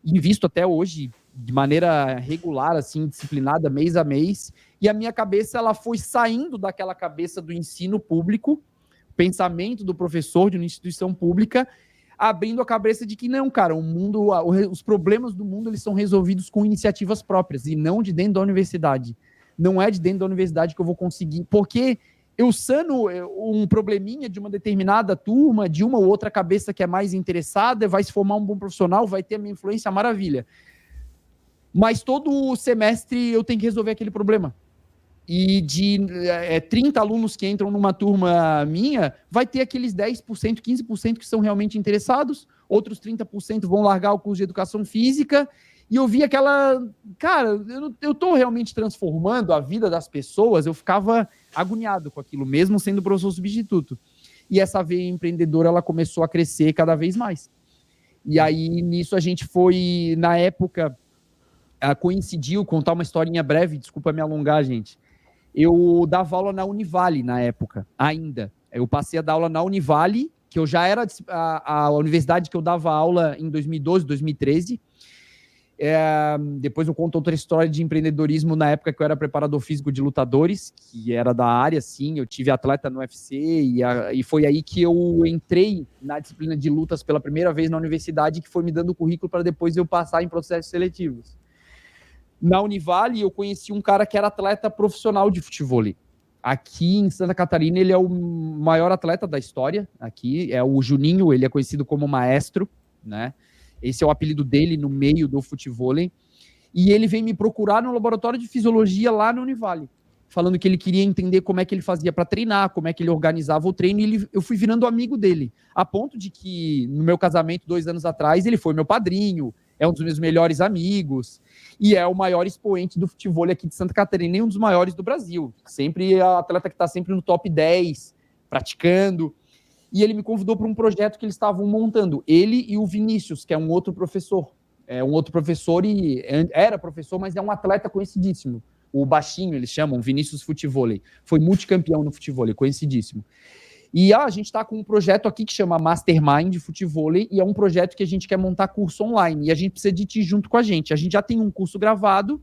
S4: Invisto até hoje de maneira regular, assim, disciplinada, mês a mês. E a minha cabeça ela foi saindo daquela cabeça do ensino público, pensamento do professor de uma instituição pública, abrindo a cabeça de que não, cara, o mundo, os problemas do mundo eles são resolvidos com iniciativas próprias e não de dentro da universidade. Não é de dentro da universidade que eu vou conseguir, porque eu sano um probleminha de uma determinada turma, de uma ou outra cabeça que é mais interessada, vai se formar um bom profissional, vai ter a minha influência, maravilha. Mas todo semestre eu tenho que resolver aquele problema. E de 30 alunos que entram numa turma minha, vai ter aqueles 10%, 15% que são realmente interessados, outros 30% vão largar o curso de educação física, e eu vi aquela... Cara, eu estou realmente transformando a vida das pessoas, eu ficava agoniado com aquilo, mesmo sendo professor substituto. E essa veia empreendedora, ela começou a crescer cada vez mais. E aí, nisso, a gente foi, na época, coincidiu, contar uma historinha breve, desculpa me alongar, gente. Eu dava aula na Univale, na época, ainda. Eu passei a dar aula na Univale, que eu já era a universidade que eu dava aula em 2012, 2013. Depois eu conto outra história de empreendedorismo na época que eu era preparador físico de lutadores, que era da área, sim, eu tive atleta no UFC e foi aí que eu entrei na disciplina de lutas pela primeira vez na universidade, que foi me dando o currículo para depois eu passar em processos seletivos. Na Univale eu conheci um cara que era atleta profissional de futevôlei. Aqui em Santa Catarina ele é o maior atleta da história, aqui é o Juninho, ele é conhecido como maestro, né? Esse é o apelido dele no meio do futevôlei. E ele veio me procurar no laboratório de fisiologia lá no Univale, falando que ele queria entender como é que ele fazia para treinar, como é que ele organizava o treino, e eu fui virando amigo dele, a ponto de que no meu casamento 2 anos atrás ele foi meu padrinho, é um dos meus melhores amigos, e é o maior expoente do futevôlei aqui de Santa Catarina e um dos maiores do Brasil. Sempre é o atleta que está sempre no top 10, praticando. E ele me convidou para um projeto que eles estavam montando. Ele e o Vinícius, que é um outro professor. É um outro professor e era professor, mas é um atleta conhecidíssimo. O baixinho, eles chamam, Vinícius Futevôlei. Foi multicampeão no futevôlei, conhecidíssimo. E a gente está com um projeto aqui que chama Mastermind Futevôlei, e é um projeto que a gente quer montar curso online. E a gente precisa de ti junto com a gente. A gente já tem um curso gravado,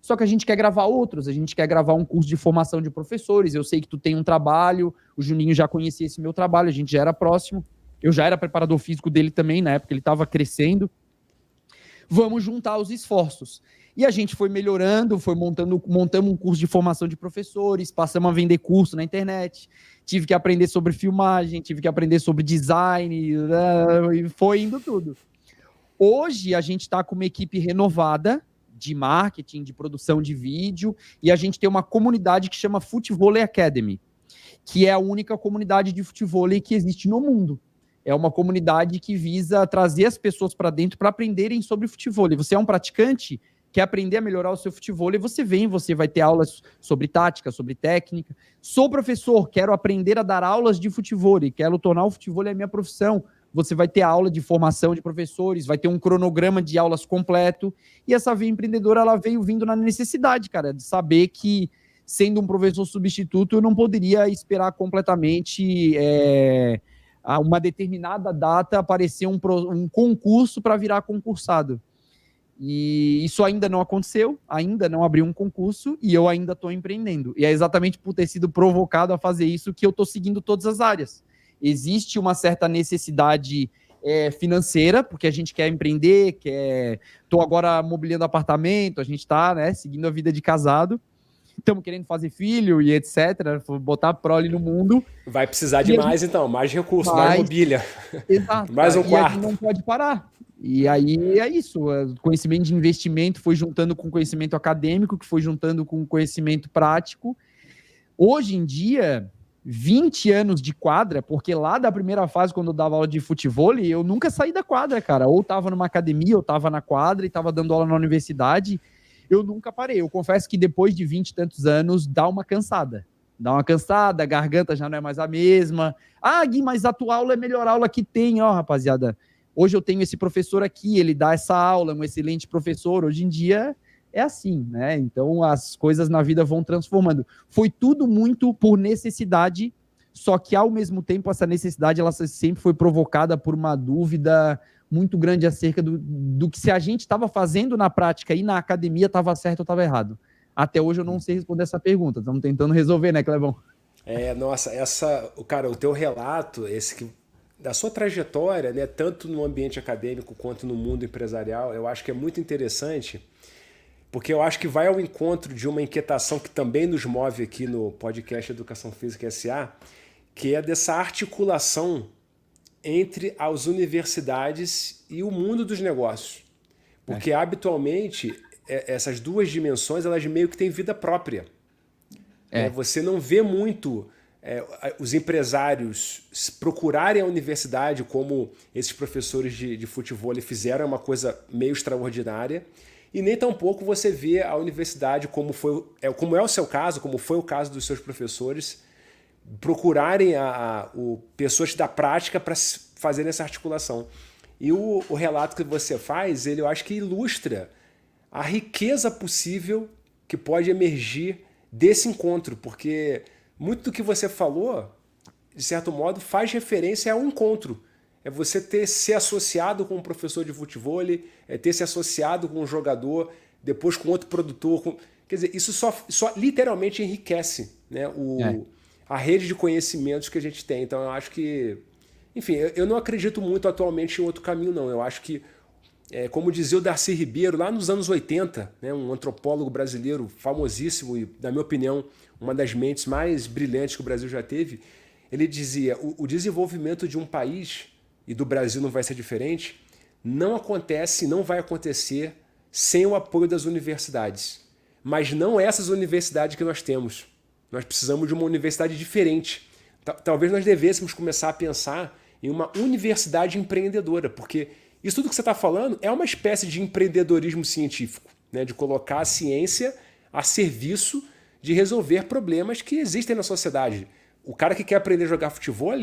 S4: só que a gente quer gravar outros, a gente quer gravar um curso de formação de professores. Eu sei que tu tem um trabalho, o Juninho já conhecia esse meu trabalho, a gente já era próximo. Eu já era preparador físico dele também, na época ele estava crescendo. Vamos juntar os esforços. E a gente foi melhorando, montamos um curso de formação de professores, passamos a vender curso na internet, tive que aprender sobre filmagem, tive que aprender sobre design, e foi indo tudo. Hoje a gente está com uma equipe renovada de marketing, de produção de vídeo, e a gente tem uma comunidade que chama Futevôlei Academy, que é a única comunidade de futevôlei que existe no mundo. É uma comunidade que visa trazer as pessoas para dentro para aprenderem sobre futevôlei. Você é um praticante, quer aprender a melhorar o seu futevôlei, você vai ter aulas sobre tática, sobre técnica. Sou professor, quero aprender a dar aulas de futevôlei, quero tornar o futevôlei a minha profissão. Você vai ter aula de formação de professores, vai ter um cronograma de aulas completo. E essa veia empreendedora, ela veio vindo na necessidade, cara, de saber que, sendo um professor substituto, eu não poderia esperar completamente a uma determinada data aparecer um concurso para virar concursado. E isso ainda não aconteceu, ainda não abriu um concurso e eu ainda estou empreendendo. E é exatamente por ter sido provocado a fazer isso que eu estou seguindo todas as áreas. Existe uma certa necessidade financeira, porque a gente quer empreender, estou agora mobiliando apartamento, a gente está, né, seguindo a vida de casado, estamos querendo fazer filho e etc, botar a prole no mundo.
S3: Vai precisar de mais, então, mais recursos, mais mobília.
S4: Exato.
S3: Mais um quarto.
S4: E a gente não pode parar. E aí é isso, o conhecimento de investimento foi juntando com conhecimento acadêmico, que foi juntando com conhecimento prático. Hoje em dia, 20 anos de quadra, porque lá da primeira fase, quando eu dava aula de futevôlei, eu nunca saí da quadra, cara. Ou estava numa academia, ou estava na quadra e estava dando aula na universidade. Eu nunca parei. Eu confesso que depois de 20 e tantos anos, dá uma cansada. Dá uma cansada, a garganta já não é mais a mesma. Ah, Gui, mas a tua aula é a melhor aula que tem, ó, rapaziada. Hoje eu tenho esse professor aqui, ele dá essa aula, um excelente professor. Hoje em dia é assim, né? Então as coisas na vida vão transformando. Foi tudo muito por necessidade, só que ao mesmo tempo essa necessidade ela sempre foi provocada por uma dúvida muito grande acerca do que se a gente estava fazendo na prática e na academia estava certo ou estava errado. Até hoje eu não sei responder essa pergunta. Estamos tentando resolver, né, Clebão?
S3: Nossa, cara, o teu relato, da sua trajetória, né, tanto no ambiente acadêmico quanto no mundo empresarial, eu acho que é muito interessante, porque eu acho que vai ao encontro de uma inquietação que também nos move aqui no podcast Educação Física SA, que é dessa articulação entre as universidades e o mundo dos negócios. Porque habitualmente essas duas dimensões elas meio que têm vida própria. Você não vê muito os empresários procurarem a universidade como esses professores de futebol fizeram, é uma coisa meio extraordinária, e nem tampouco você vê a universidade como é o seu caso, como foi o caso dos seus professores, procurarem pessoas da prática para fazerem essa articulação. E o relato que você faz, eu acho que ilustra a riqueza possível que pode emergir desse encontro, porque muito do que você falou, de certo modo, faz referência a um encontro. É você ter se associado com um professor de futebol, ter se associado com um jogador, depois com outro produtor. Quer dizer, isso só literalmente enriquece, né, a rede de conhecimentos que a gente tem. Então eu acho que... Enfim, eu não acredito muito atualmente em outro caminho, não. Eu acho que, como dizia o Darcy Ribeiro, lá nos anos 80, né, um antropólogo brasileiro famosíssimo e, na minha opinião, uma das mentes mais brilhantes que o Brasil já teve, ele dizia: o desenvolvimento de um país, e do Brasil não vai ser diferente, não acontece, não vai acontecer sem o apoio das universidades. Mas não essas universidades que nós temos. Nós precisamos de uma universidade diferente. Talvez nós devêssemos começar a pensar em uma universidade empreendedora, porque isso tudo que você está falando é uma espécie de empreendedorismo científico, né? De colocar a ciência a serviço de resolver problemas que existem na sociedade. O cara que quer aprender a jogar futebol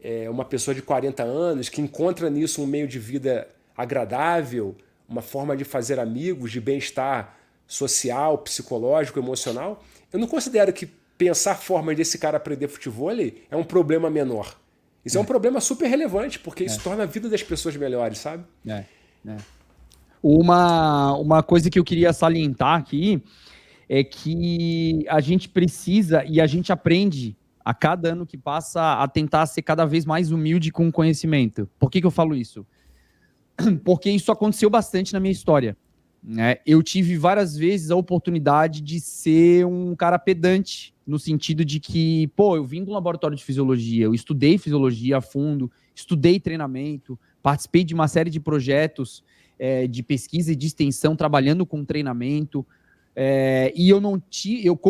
S3: é uma pessoa de 40 anos que encontra nisso um meio de vida agradável, uma forma de fazer amigos, de bem-estar social, psicológico, emocional. Eu não considero que pensar formas desse cara aprender futebol é um problema menor. Isso é um problema super relevante, porque isso torna a vida das pessoas melhores, sabe?
S4: Uma coisa que eu queria salientar aqui é que a gente precisa e a gente aprende a cada ano que passa a tentar ser cada vez mais humilde com o conhecimento. Por que eu falo isso? Porque isso aconteceu bastante na minha história. Eu tive várias vezes a oportunidade de ser um cara pedante, no sentido de que, eu vim do laboratório de fisiologia, eu estudei fisiologia a fundo, estudei treinamento, participei de uma série de projetos de pesquisa e de extensão, trabalhando com treinamento, e eu não tive, eu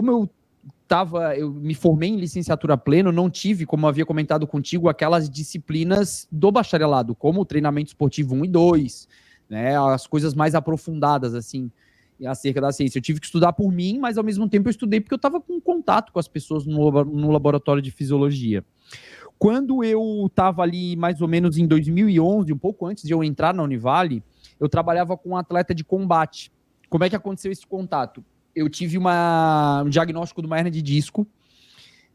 S4: me formei em licenciatura plena, não tive, como eu havia comentado contigo, aquelas disciplinas do bacharelado, como o treinamento esportivo 1 e 2, né, as coisas mais aprofundadas, assim, acerca da ciência. Eu tive que estudar por mim, mas ao mesmo tempo eu estudei porque eu estava com contato com as pessoas no laboratório de fisiologia. Quando eu estava ali mais ou menos em 2011, um pouco antes de eu entrar na Univale, eu trabalhava com um atleta de combate. Como é que aconteceu esse contato? Eu tive um diagnóstico de uma hérnia de disco.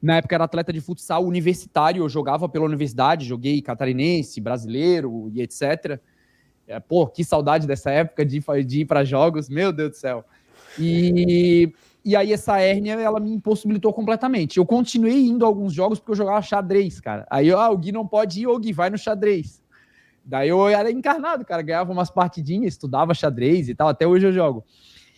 S4: Na época era atleta de futsal universitário, eu jogava pela universidade, joguei catarinense, brasileiro e etc. Que saudade dessa época de ir para jogos, meu Deus do céu. E aí essa hérnia, ela me impossibilitou completamente. Eu continuei indo a alguns jogos porque eu jogava xadrez, cara. Aí o Gui não pode ir, o Gui vai no xadrez. Daí eu era encarnado, cara, ganhava umas partidinhas, estudava xadrez e tal, até hoje eu jogo.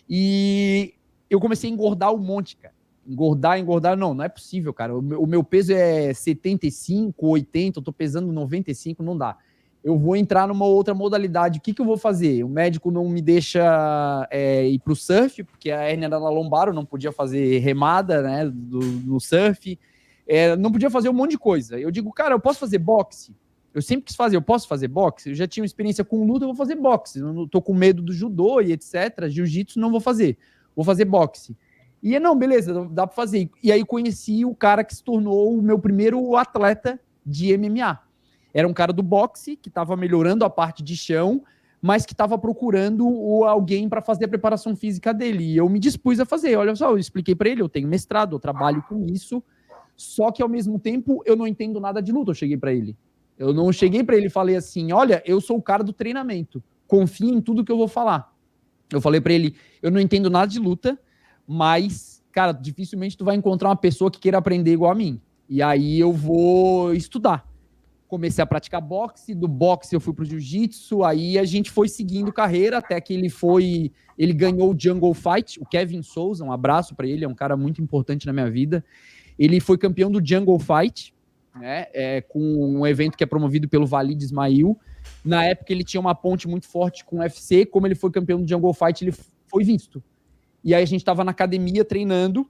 S4: E eu comecei a engordar um monte, cara. Engordar, não é possível, cara. O meu peso é 75, 80, eu tô pesando 95, não dá. Eu vou entrar numa outra modalidade. O que eu vou fazer? O médico não me deixa ir pro surf, porque a hérnia era na lombar, eu não podia fazer remada, né, no surf. Não podia fazer um monte de coisa. Eu digo, cara, eu posso fazer boxe? Eu sempre quis fazer, eu posso fazer boxe? Eu já tinha uma experiência com luta, eu vou fazer boxe. Eu não tô com medo do judô e etc. Jiu-jitsu não vou fazer. Vou fazer boxe. E não, beleza, dá para fazer. E aí conheci o cara que se tornou o meu primeiro atleta de MMA. Era um cara do boxe, que estava melhorando a parte de chão, mas que estava procurando alguém para fazer a preparação física dele. E eu me dispus a fazer. Olha só, eu expliquei para ele, eu tenho mestrado, eu trabalho com isso, só que ao mesmo tempo eu não entendo nada de luta. Eu cheguei para ele. Eu não cheguei para ele e falei assim, olha, eu sou o cara do treinamento, confia em tudo que eu vou falar. Eu falei para ele, eu não entendo nada de luta, mas, cara, dificilmente tu vai encontrar uma pessoa que queira aprender igual a mim. E aí eu vou estudar. Comecei a praticar boxe, do boxe eu fui pro jiu-jitsu, aí a gente foi seguindo carreira até que ele ganhou o Jungle Fight, o Kevin Souza, um abraço para ele, é um cara muito importante na minha vida. Ele foi campeão do Jungle Fight, né, com um evento que é promovido pelo Walid Ismail. Na época ele tinha uma ponte muito forte com o UFC, como ele foi campeão do Jungle Fight, ele foi visto. E aí a gente estava na academia treinando,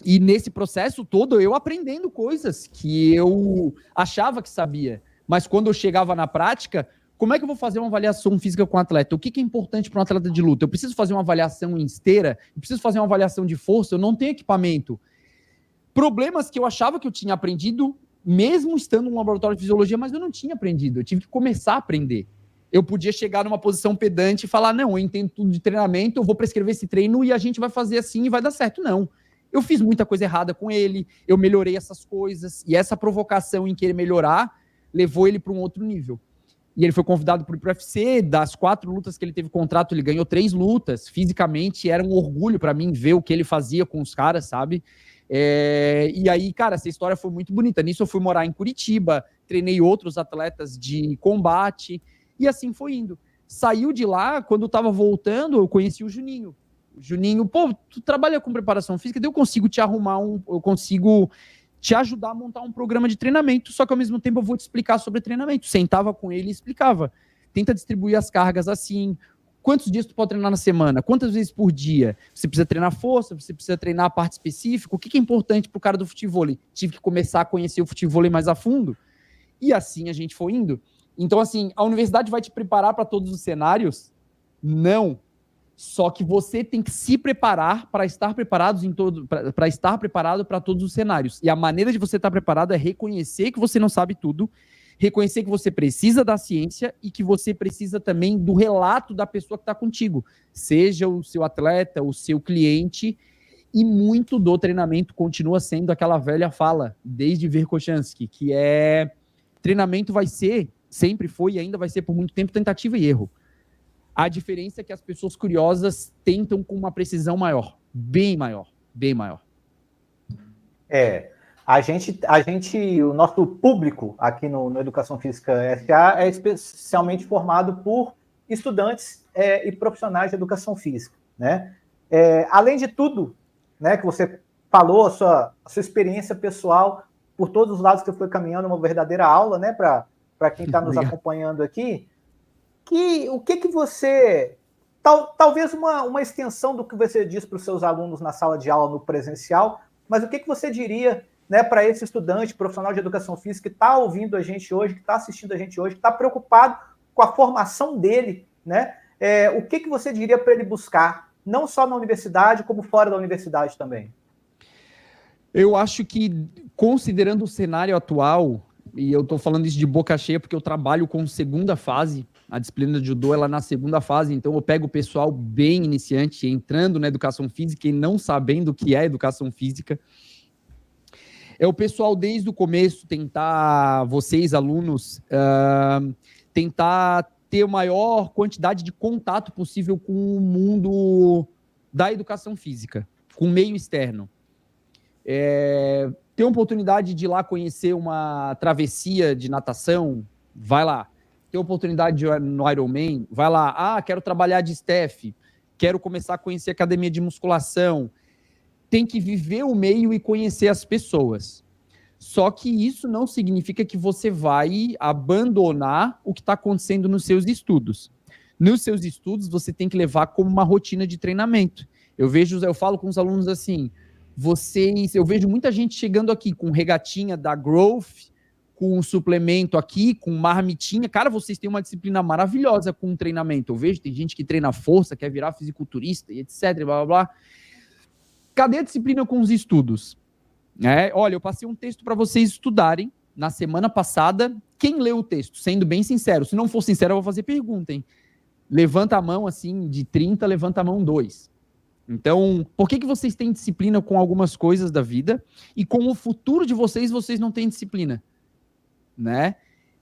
S4: e nesse processo todo eu aprendendo coisas que eu achava que sabia. Mas quando eu chegava na prática, como é que eu vou fazer uma avaliação física com o atleta? O que é importante para um atleta de luta? Eu preciso fazer uma avaliação em esteira? Eu preciso fazer uma avaliação de força? Eu não tenho equipamento. Problemas que eu achava que eu tinha aprendido, mesmo estando num laboratório de fisiologia, mas eu não tinha aprendido. Eu tive que começar a aprender. Eu podia chegar numa posição pedante e falar, não, eu entendo tudo de treinamento, eu vou prescrever esse treino e a gente vai fazer assim e vai dar certo. Não. Eu fiz muita coisa errada com ele, eu melhorei essas coisas, e essa provocação em querer melhorar levou ele para um outro nível. E ele foi convidado para o UFC, das 4 lutas que ele teve contrato, ele ganhou 3 lutas. Fisicamente era um orgulho para mim ver o que ele fazia com os caras, sabe? E aí, cara, essa história foi muito bonita. Nisso eu fui morar em Curitiba, treinei outros atletas de combate, e assim foi indo. Saiu de lá, quando eu tava voltando, eu conheci o Juninho. O Juninho, pô, tu trabalha com preparação física, daí eu consigo te arrumar eu consigo te ajudar a montar um programa de treinamento, só que ao mesmo tempo eu vou te explicar sobre treinamento. Sentava com ele e explicava. Tenta distribuir as cargas assim. Quantos dias tu pode treinar na semana? Quantas vezes por dia? Você precisa treinar força? Você precisa treinar a parte específica? O que é importante pro cara do futebol? Tive que começar a conhecer o futebol mais a fundo. E assim a gente foi indo. Então, assim, a universidade vai te preparar para todos os cenários? Não. Só que você tem que se preparar para estar preparado para todos os cenários. E a maneira de você estar preparado é reconhecer que você não sabe tudo, reconhecer que você precisa da ciência e que você precisa também do relato da pessoa que está contigo, seja o seu atleta, o seu cliente, e muito do treinamento continua sendo aquela velha fala, desde Verkhoshansky, que é treinamento vai ser, sempre foi e ainda vai ser por muito tempo tentativa e erro. A diferença é que as pessoas curiosas tentam com uma precisão maior, bem maior, bem maior.
S2: O nosso público aqui no Educação Física SA é especialmente formado por estudantes e profissionais de educação física, né? Além de tudo, né, que você falou, a sua experiência pessoal, por todos os lados que foi caminhando, uma verdadeira aula, né, para quem está nos acompanhando aqui. O que você... Talvez uma extensão do que você diz para os seus alunos na sala de aula, no presencial, mas o que você diria, né, para esse estudante profissional de educação física que está ouvindo a gente hoje, que está assistindo a gente hoje, que está preocupado com a formação dele, né? O que você diria para ele buscar, não só na universidade, como fora da universidade também?
S4: Eu acho que, considerando o cenário atual, e eu estou falando isso de boca cheia porque eu trabalho com segunda fase, a disciplina de judô ela é na segunda fase, então eu pego o pessoal bem iniciante, entrando na educação física e não sabendo o que é educação física. É o pessoal desde o começo tentar, vocês alunos, tentar ter a maior quantidade de contato possível com o mundo da educação física, com o meio externo. Ter a oportunidade de ir lá conhecer uma travessia de natação, vai lá. Ter a oportunidade no Ironman, vai lá. Quero trabalhar de staff, quero começar a conhecer academia de musculação. Tem que viver o meio e conhecer as pessoas. Só que isso não significa que você vai abandonar o que está acontecendo nos seus estudos. Nos seus estudos, você tem que levar como uma rotina de treinamento. Eu falo com os alunos assim, eu vejo muita gente chegando aqui com regatinha da Growth, com um suplemento aqui, com marmitinha. Cara, vocês têm uma disciplina maravilhosa com um treinamento. Eu vejo, tem gente que treina força, quer virar fisiculturista e etc, blá, blá, blá. cadê a disciplina com os estudos? Olha, eu passei um texto para vocês estudarem na semana passada. Quem leu o texto? Sendo bem sincero. Se não for sincero, eu vou fazer pergunta, hein? Levanta a mão, assim, de 30, levanta a mão 2. Então, por que vocês têm disciplina com algumas coisas da vida e com o futuro de vocês não têm disciplina? Né?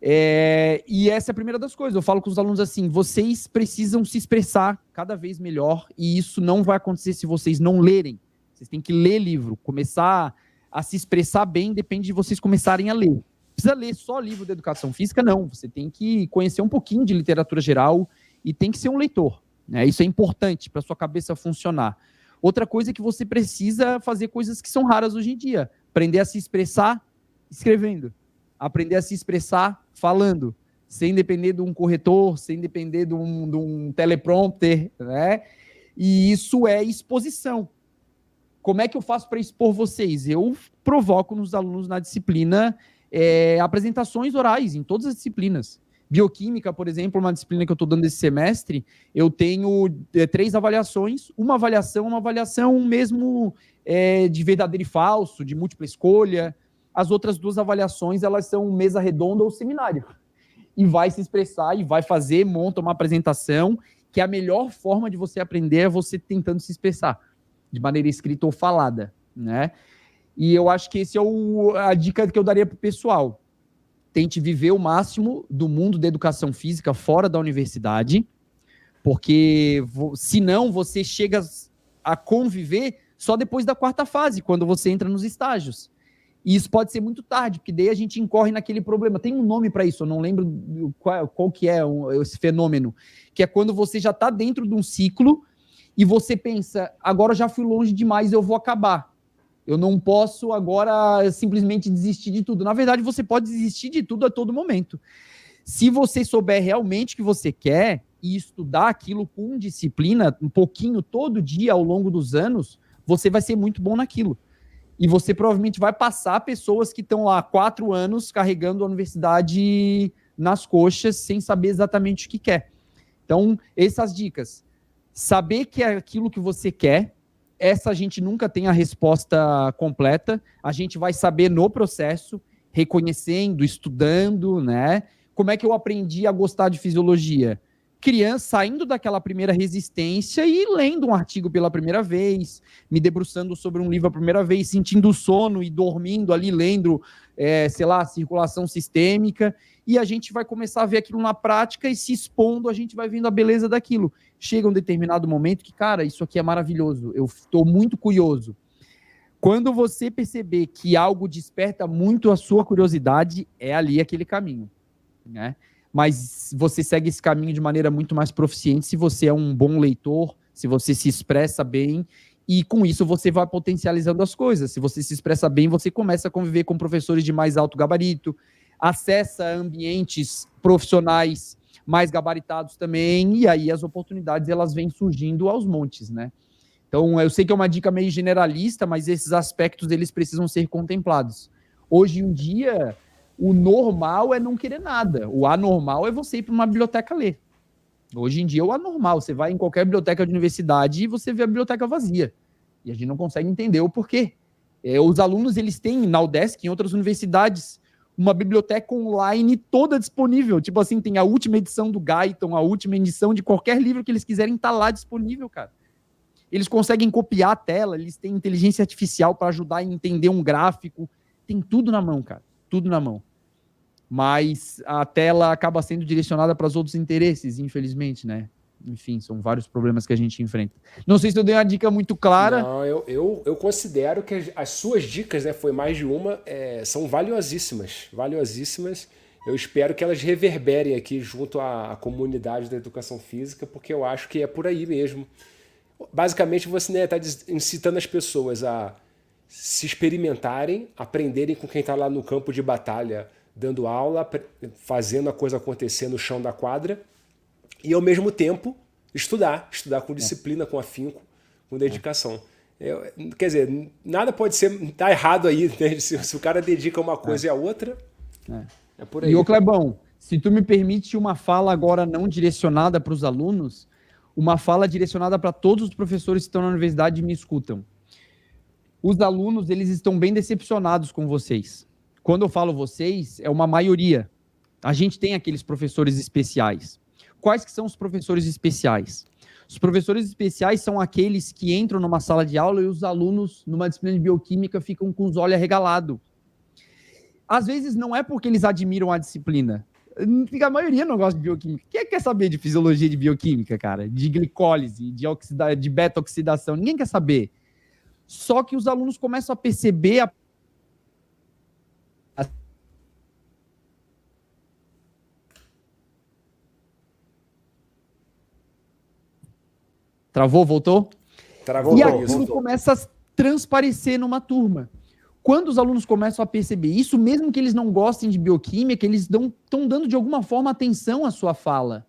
S4: E essa é a primeira das coisas. Eu falo com os alunos assim, vocês precisam se expressar cada vez melhor e isso não vai acontecer se vocês não lerem. Vocês têm que ler livro. Começar a se expressar bem depende de vocês começarem a ler. Precisa ler só livro de educação física? Não. Você tem que conhecer um pouquinho de literatura geral e tem que ser um leitor. Isso é importante para a sua cabeça funcionar. Outra coisa é que você precisa fazer coisas que são raras hoje em dia. Aprender a se expressar escrevendo. Aprender a se expressar falando. Sem depender de um corretor, sem depender de um teleprompter. Né? E isso é exposição. Como é que eu faço para expor vocês? Eu provoco nos alunos na disciplina apresentações orais em todas as disciplinas. Bioquímica, por exemplo, uma disciplina que eu estou dando esse semestre, eu tenho 3 avaliações, uma avaliação mesmo de verdadeiro e falso, de múltipla escolha. As outras 2 avaliações, elas são mesa redonda ou seminário. E vai se expressar e vai fazer, monta uma apresentação, que a melhor forma de você aprender é você tentando se expressar, de maneira escrita ou falada, né? E eu acho que esse é a dica que eu daria para o pessoal. Tente viver o máximo do mundo da educação física fora da universidade, porque senão você chega a conviver só depois da 4ª fase, quando você entra nos estágios. E isso pode ser muito tarde, porque daí a gente incorre naquele problema. Tem um nome para isso, eu não lembro qual que é esse fenômeno, que é quando você já está dentro de um ciclo e você pensa, agora eu já fui longe demais, eu vou acabar. Eu não posso agora simplesmente desistir de tudo. Na verdade, você pode desistir de tudo a todo momento. Se você souber realmente o que você quer e estudar aquilo com disciplina, um pouquinho todo dia ao longo dos anos, você vai ser muito bom naquilo. E você provavelmente vai passar pessoas que estão lá há 4 anos carregando a universidade nas coxas sem saber exatamente o que quer. Então, essas dicas. Saber que é aquilo que você quer. Essa a gente nunca tem a resposta completa, a gente vai saber no processo, reconhecendo, estudando, né? Como é que eu aprendi a gostar de fisiologia? Criança saindo daquela primeira resistência e lendo um artigo pela primeira vez, me debruçando sobre um livro a primeira vez, sentindo sono e dormindo ali, lendo, circulação sistêmica, e a gente vai começar a ver aquilo na prática e se expondo, a gente vai vendo a beleza daquilo. Chega um determinado momento que, cara, isso aqui é maravilhoso, eu estou muito curioso. Quando você perceber que algo desperta muito a sua curiosidade, é ali aquele caminho, né? Mas você segue esse caminho de maneira muito mais proficiente se você é um bom leitor, se você se expressa bem, e com isso você vai potencializando as coisas. Se você se expressa bem, você começa a conviver com professores de mais alto gabarito, acessa ambientes profissionais mais gabaritados também, e aí as oportunidades elas vêm surgindo aos montes, né? Então, eu sei que é uma dica meio generalista, mas esses aspectos eles precisam ser contemplados. Hoje em dia, o normal é não querer nada. O anormal é você ir para uma biblioteca ler. Hoje em dia, o anormal, você vai em qualquer biblioteca de universidade e você vê a biblioteca vazia. E a gente não consegue entender o porquê. Os alunos, eles têm, na UDESC, em outras universidades, uma biblioteca online toda disponível. Tipo assim, tem a última edição do Guyton, a última edição de qualquer livro que eles quiserem, tá lá disponível, cara. Eles conseguem copiar a tela, eles têm inteligência artificial para ajudar a entender um gráfico. Tem tudo na mão, cara. Tudo na mão. Mas a tela acaba sendo direcionada para os outros interesses, infelizmente, né? Enfim, são vários problemas que a gente enfrenta. Não sei se eu dei uma dica muito clara.
S3: Não, eu considero que as suas dicas, né, foi mais de uma, são valiosíssimas. Valiosíssimas. Eu espero que elas reverberem aqui junto à comunidade da educação física, porque eu acho que é por aí mesmo. Basicamente, você está incitando as pessoas a se experimentarem, aprenderem com quem está lá no campo de batalha, dando aula, fazendo a coisa acontecer no chão da quadra, e ao mesmo tempo estudar com disciplina, com afinco, com dedicação. Quer dizer, nada pode estar errado aí, né? Se o cara dedica uma coisa e a outra, é por aí.
S4: E ô Clebão, se tu me permite uma fala agora não direcionada para os alunos, uma fala direcionada para todos os professores que estão na universidade e me escutam. os alunos, eles estão bem decepcionados com vocês. Quando eu falo vocês, é uma maioria. A gente tem aqueles professores especiais. Quais que são os professores especiais? Os professores especiais são aqueles que entram numa sala de aula e os alunos, numa disciplina de bioquímica, ficam com os olhos arregalados. Às vezes não é porque eles admiram a disciplina. A maioria não gosta de bioquímica. Quem quer saber de fisiologia de bioquímica, cara? De glicólise, de beta-oxidação? Ninguém quer saber. Só que os alunos começam a perceber Travou? Voltou?
S3: Travou.
S4: E aquilo começa a transparecer numa turma. Quando os alunos começam a perceber isso, mesmo que eles não gostem de bioquímica, eles estão dando de alguma forma atenção à sua fala.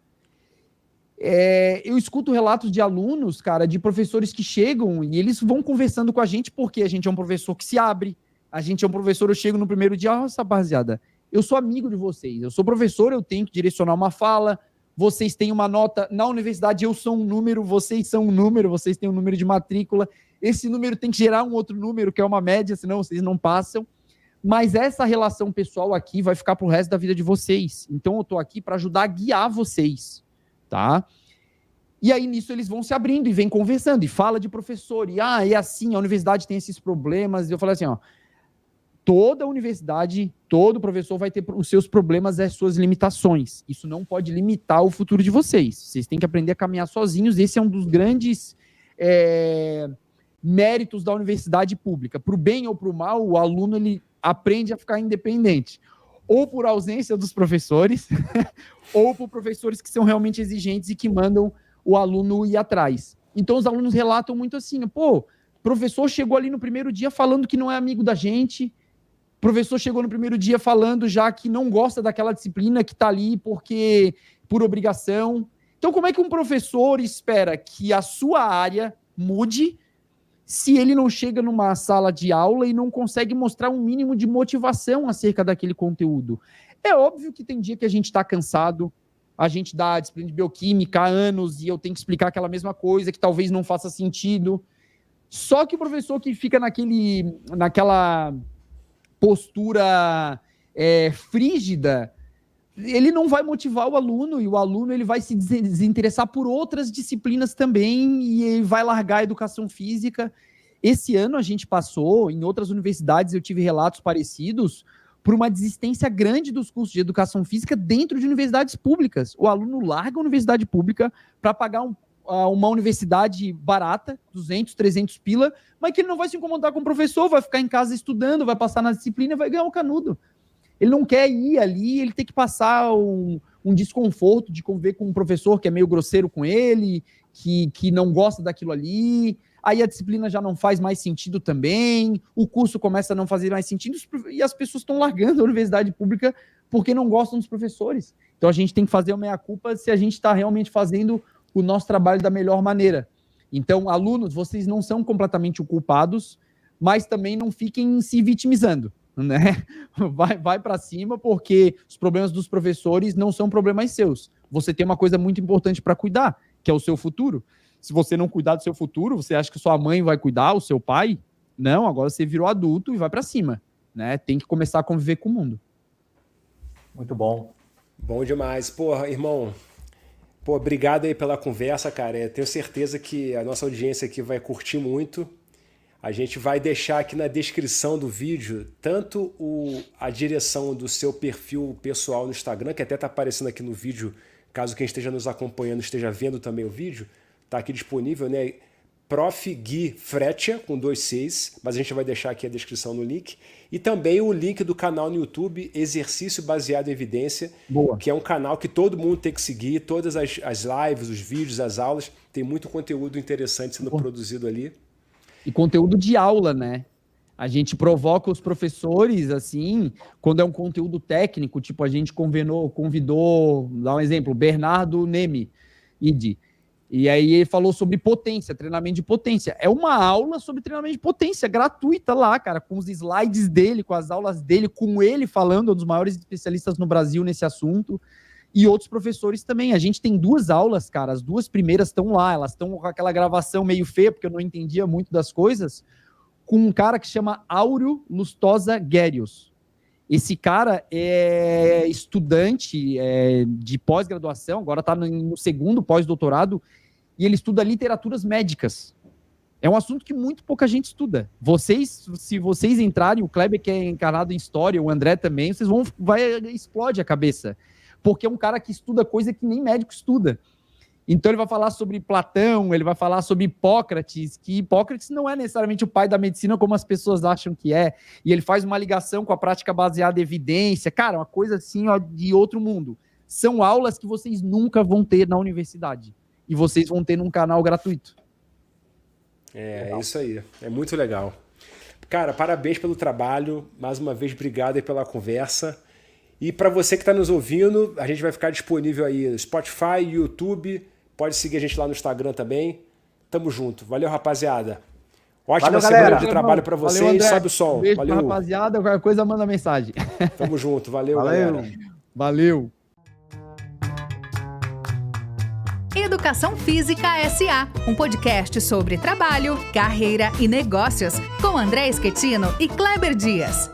S4: Eu escuto relatos de alunos, cara, de professores que chegam e eles vão conversando com a gente porque a gente é um professor que se abre, a gente é um professor, eu chego no primeiro dia, nossa, rapaziada, eu sou amigo de vocês, eu sou professor, eu tenho que direcionar uma fala, vocês têm uma nota, na universidade eu sou um número, vocês são um número, vocês têm um número de matrícula, esse número tem que gerar um outro número, que é uma média, senão vocês não passam. Mas essa relação pessoal aqui vai ficar pro resto da vida de vocês. Então eu tô aqui para ajudar a guiar vocês, tá? E aí nisso eles vão se abrindo e vêm conversando, e fala de professor, e é assim, a universidade tem esses problemas. E eu falo assim, ó, toda universidade, todo professor vai ter os seus problemas e as suas limitações. Isso não pode limitar o futuro de vocês. Vocês têm que aprender a caminhar sozinhos. Esse é um dos grandes méritos da universidade pública. Para o bem ou para o mal, o aluno ele aprende a ficar independente. Ou por ausência dos professores, ou por professores que são realmente exigentes e que mandam o aluno ir atrás. Então, os alunos relatam muito assim, professor chegou ali no primeiro dia falando que não é amigo da gente, professor chegou no primeiro dia falando já que não gosta daquela disciplina, que está ali por obrigação. Então, como é que um professor espera que a sua área mude se ele não chega numa sala de aula e não consegue mostrar um mínimo de motivação acerca daquele conteúdo? É óbvio que tem dia que a gente está cansado, a gente dá a disciplina de bioquímica há anos e eu tenho que explicar aquela mesma coisa que talvez não faça sentido. Só que o professor que fica naquela postura frígida, ele não vai motivar o aluno, e o aluno ele vai se desinteressar por outras disciplinas também, e ele vai largar a educação física. Esse ano a gente passou, em outras universidades eu tive relatos parecidos, por uma desistência grande dos cursos de educação física dentro de universidades públicas. O aluno larga a universidade pública para pagar uma universidade barata, 200, 300 pila, mas que ele não vai se incomodar com o professor, vai ficar em casa estudando, vai passar na disciplina e vai ganhar um canudo. Ele não quer ir ali, ele tem que passar um desconforto de conviver com um professor que é meio grosseiro com ele, que não gosta daquilo ali, aí a disciplina já não faz mais sentido também, o curso começa a não fazer mais sentido, e as pessoas estão largando a universidade pública porque não gostam dos professores. Então a gente tem que fazer uma meia-culpa se a gente está realmente fazendo o nosso trabalho da melhor maneira. Então, alunos, vocês não são completamente o culpados, mas também não fiquem se vitimizando, né? Vai para cima, porque os problemas dos professores não são problemas seus. Você tem uma coisa muito importante para cuidar, que é o seu futuro. Se você não cuidar do seu futuro, você acha que sua mãe vai cuidar, o seu pai? Não, agora você virou adulto e vai para cima, né? Tem que começar a conviver com o mundo.
S2: Muito bom.
S3: Bom demais. Porra, irmão, obrigado aí pela conversa, cara. Eu tenho certeza que a nossa audiência aqui vai curtir muito. A gente vai deixar aqui na descrição do vídeo tanto a direção do seu perfil pessoal no Instagram, que até está aparecendo aqui no vídeo, caso quem esteja nos acompanhando esteja vendo também o vídeo, está aqui disponível, né? Prof. Gui Freccia, com 2 Cs, mas a gente vai deixar aqui a descrição no link. E também o link do canal no YouTube, Exercício Baseado em Evidência, Boa. Que é um canal que todo mundo tem que seguir, todas as lives, os vídeos, as aulas, tem muito conteúdo interessante sendo produzido ali.
S4: E conteúdo de aula, né? A gente provoca os professores, assim, quando é um conteúdo técnico, tipo, a gente convidou, dá um exemplo, Bernardo Nemi, e aí ele falou sobre potência, treinamento de potência. É uma aula sobre treinamento de potência, gratuita lá, cara, com os slides dele, com as aulas dele, com ele falando, um dos maiores especialistas no Brasil nesse assunto, e outros professores também. A gente tem 2 aulas, cara, as 2 primeiras estão lá, elas estão com aquela gravação meio feia, porque eu não entendia muito das coisas. com um cara que chama Áureo Lustosa Guérios. Esse cara é estudante de pós-graduação, agora está no segundo pós-doutorado, e ele estuda literaturas médicas. É um assunto que muito pouca gente estuda. Se vocês entrarem, o Kleber que é encarnado em história, o André também, explode a cabeça. Porque é um cara que estuda coisa que nem médico estuda. Então ele vai falar sobre Platão, ele vai falar sobre Hipócrates, que Hipócrates não é necessariamente o pai da medicina como as pessoas acham que é. E ele faz uma ligação com a prática baseada em evidência. Cara, uma coisa assim, ó, de outro mundo. São aulas que vocês nunca vão ter na universidade. E vocês vão ter num canal gratuito.
S3: É isso aí. É muito legal. Cara, parabéns pelo trabalho. Mais uma vez, obrigado aí pela conversa. E para você que está nos ouvindo, a gente vai ficar disponível aí no Spotify, YouTube. Pode seguir a gente lá no Instagram também. Tamo junto. Valeu, rapaziada. Ótima semana de trabalho para vocês.
S4: Valeu,
S3: sobe o som.
S4: Beijo
S3: Valeu.
S4: pra rapaziada. Qualquer coisa, manda mensagem.
S3: Tamo junto. Valeu, galera.
S4: Valeu.
S1: Educação Física S.A., um podcast sobre trabalho, carreira e negócios, com André Schettino e Kleber Dias.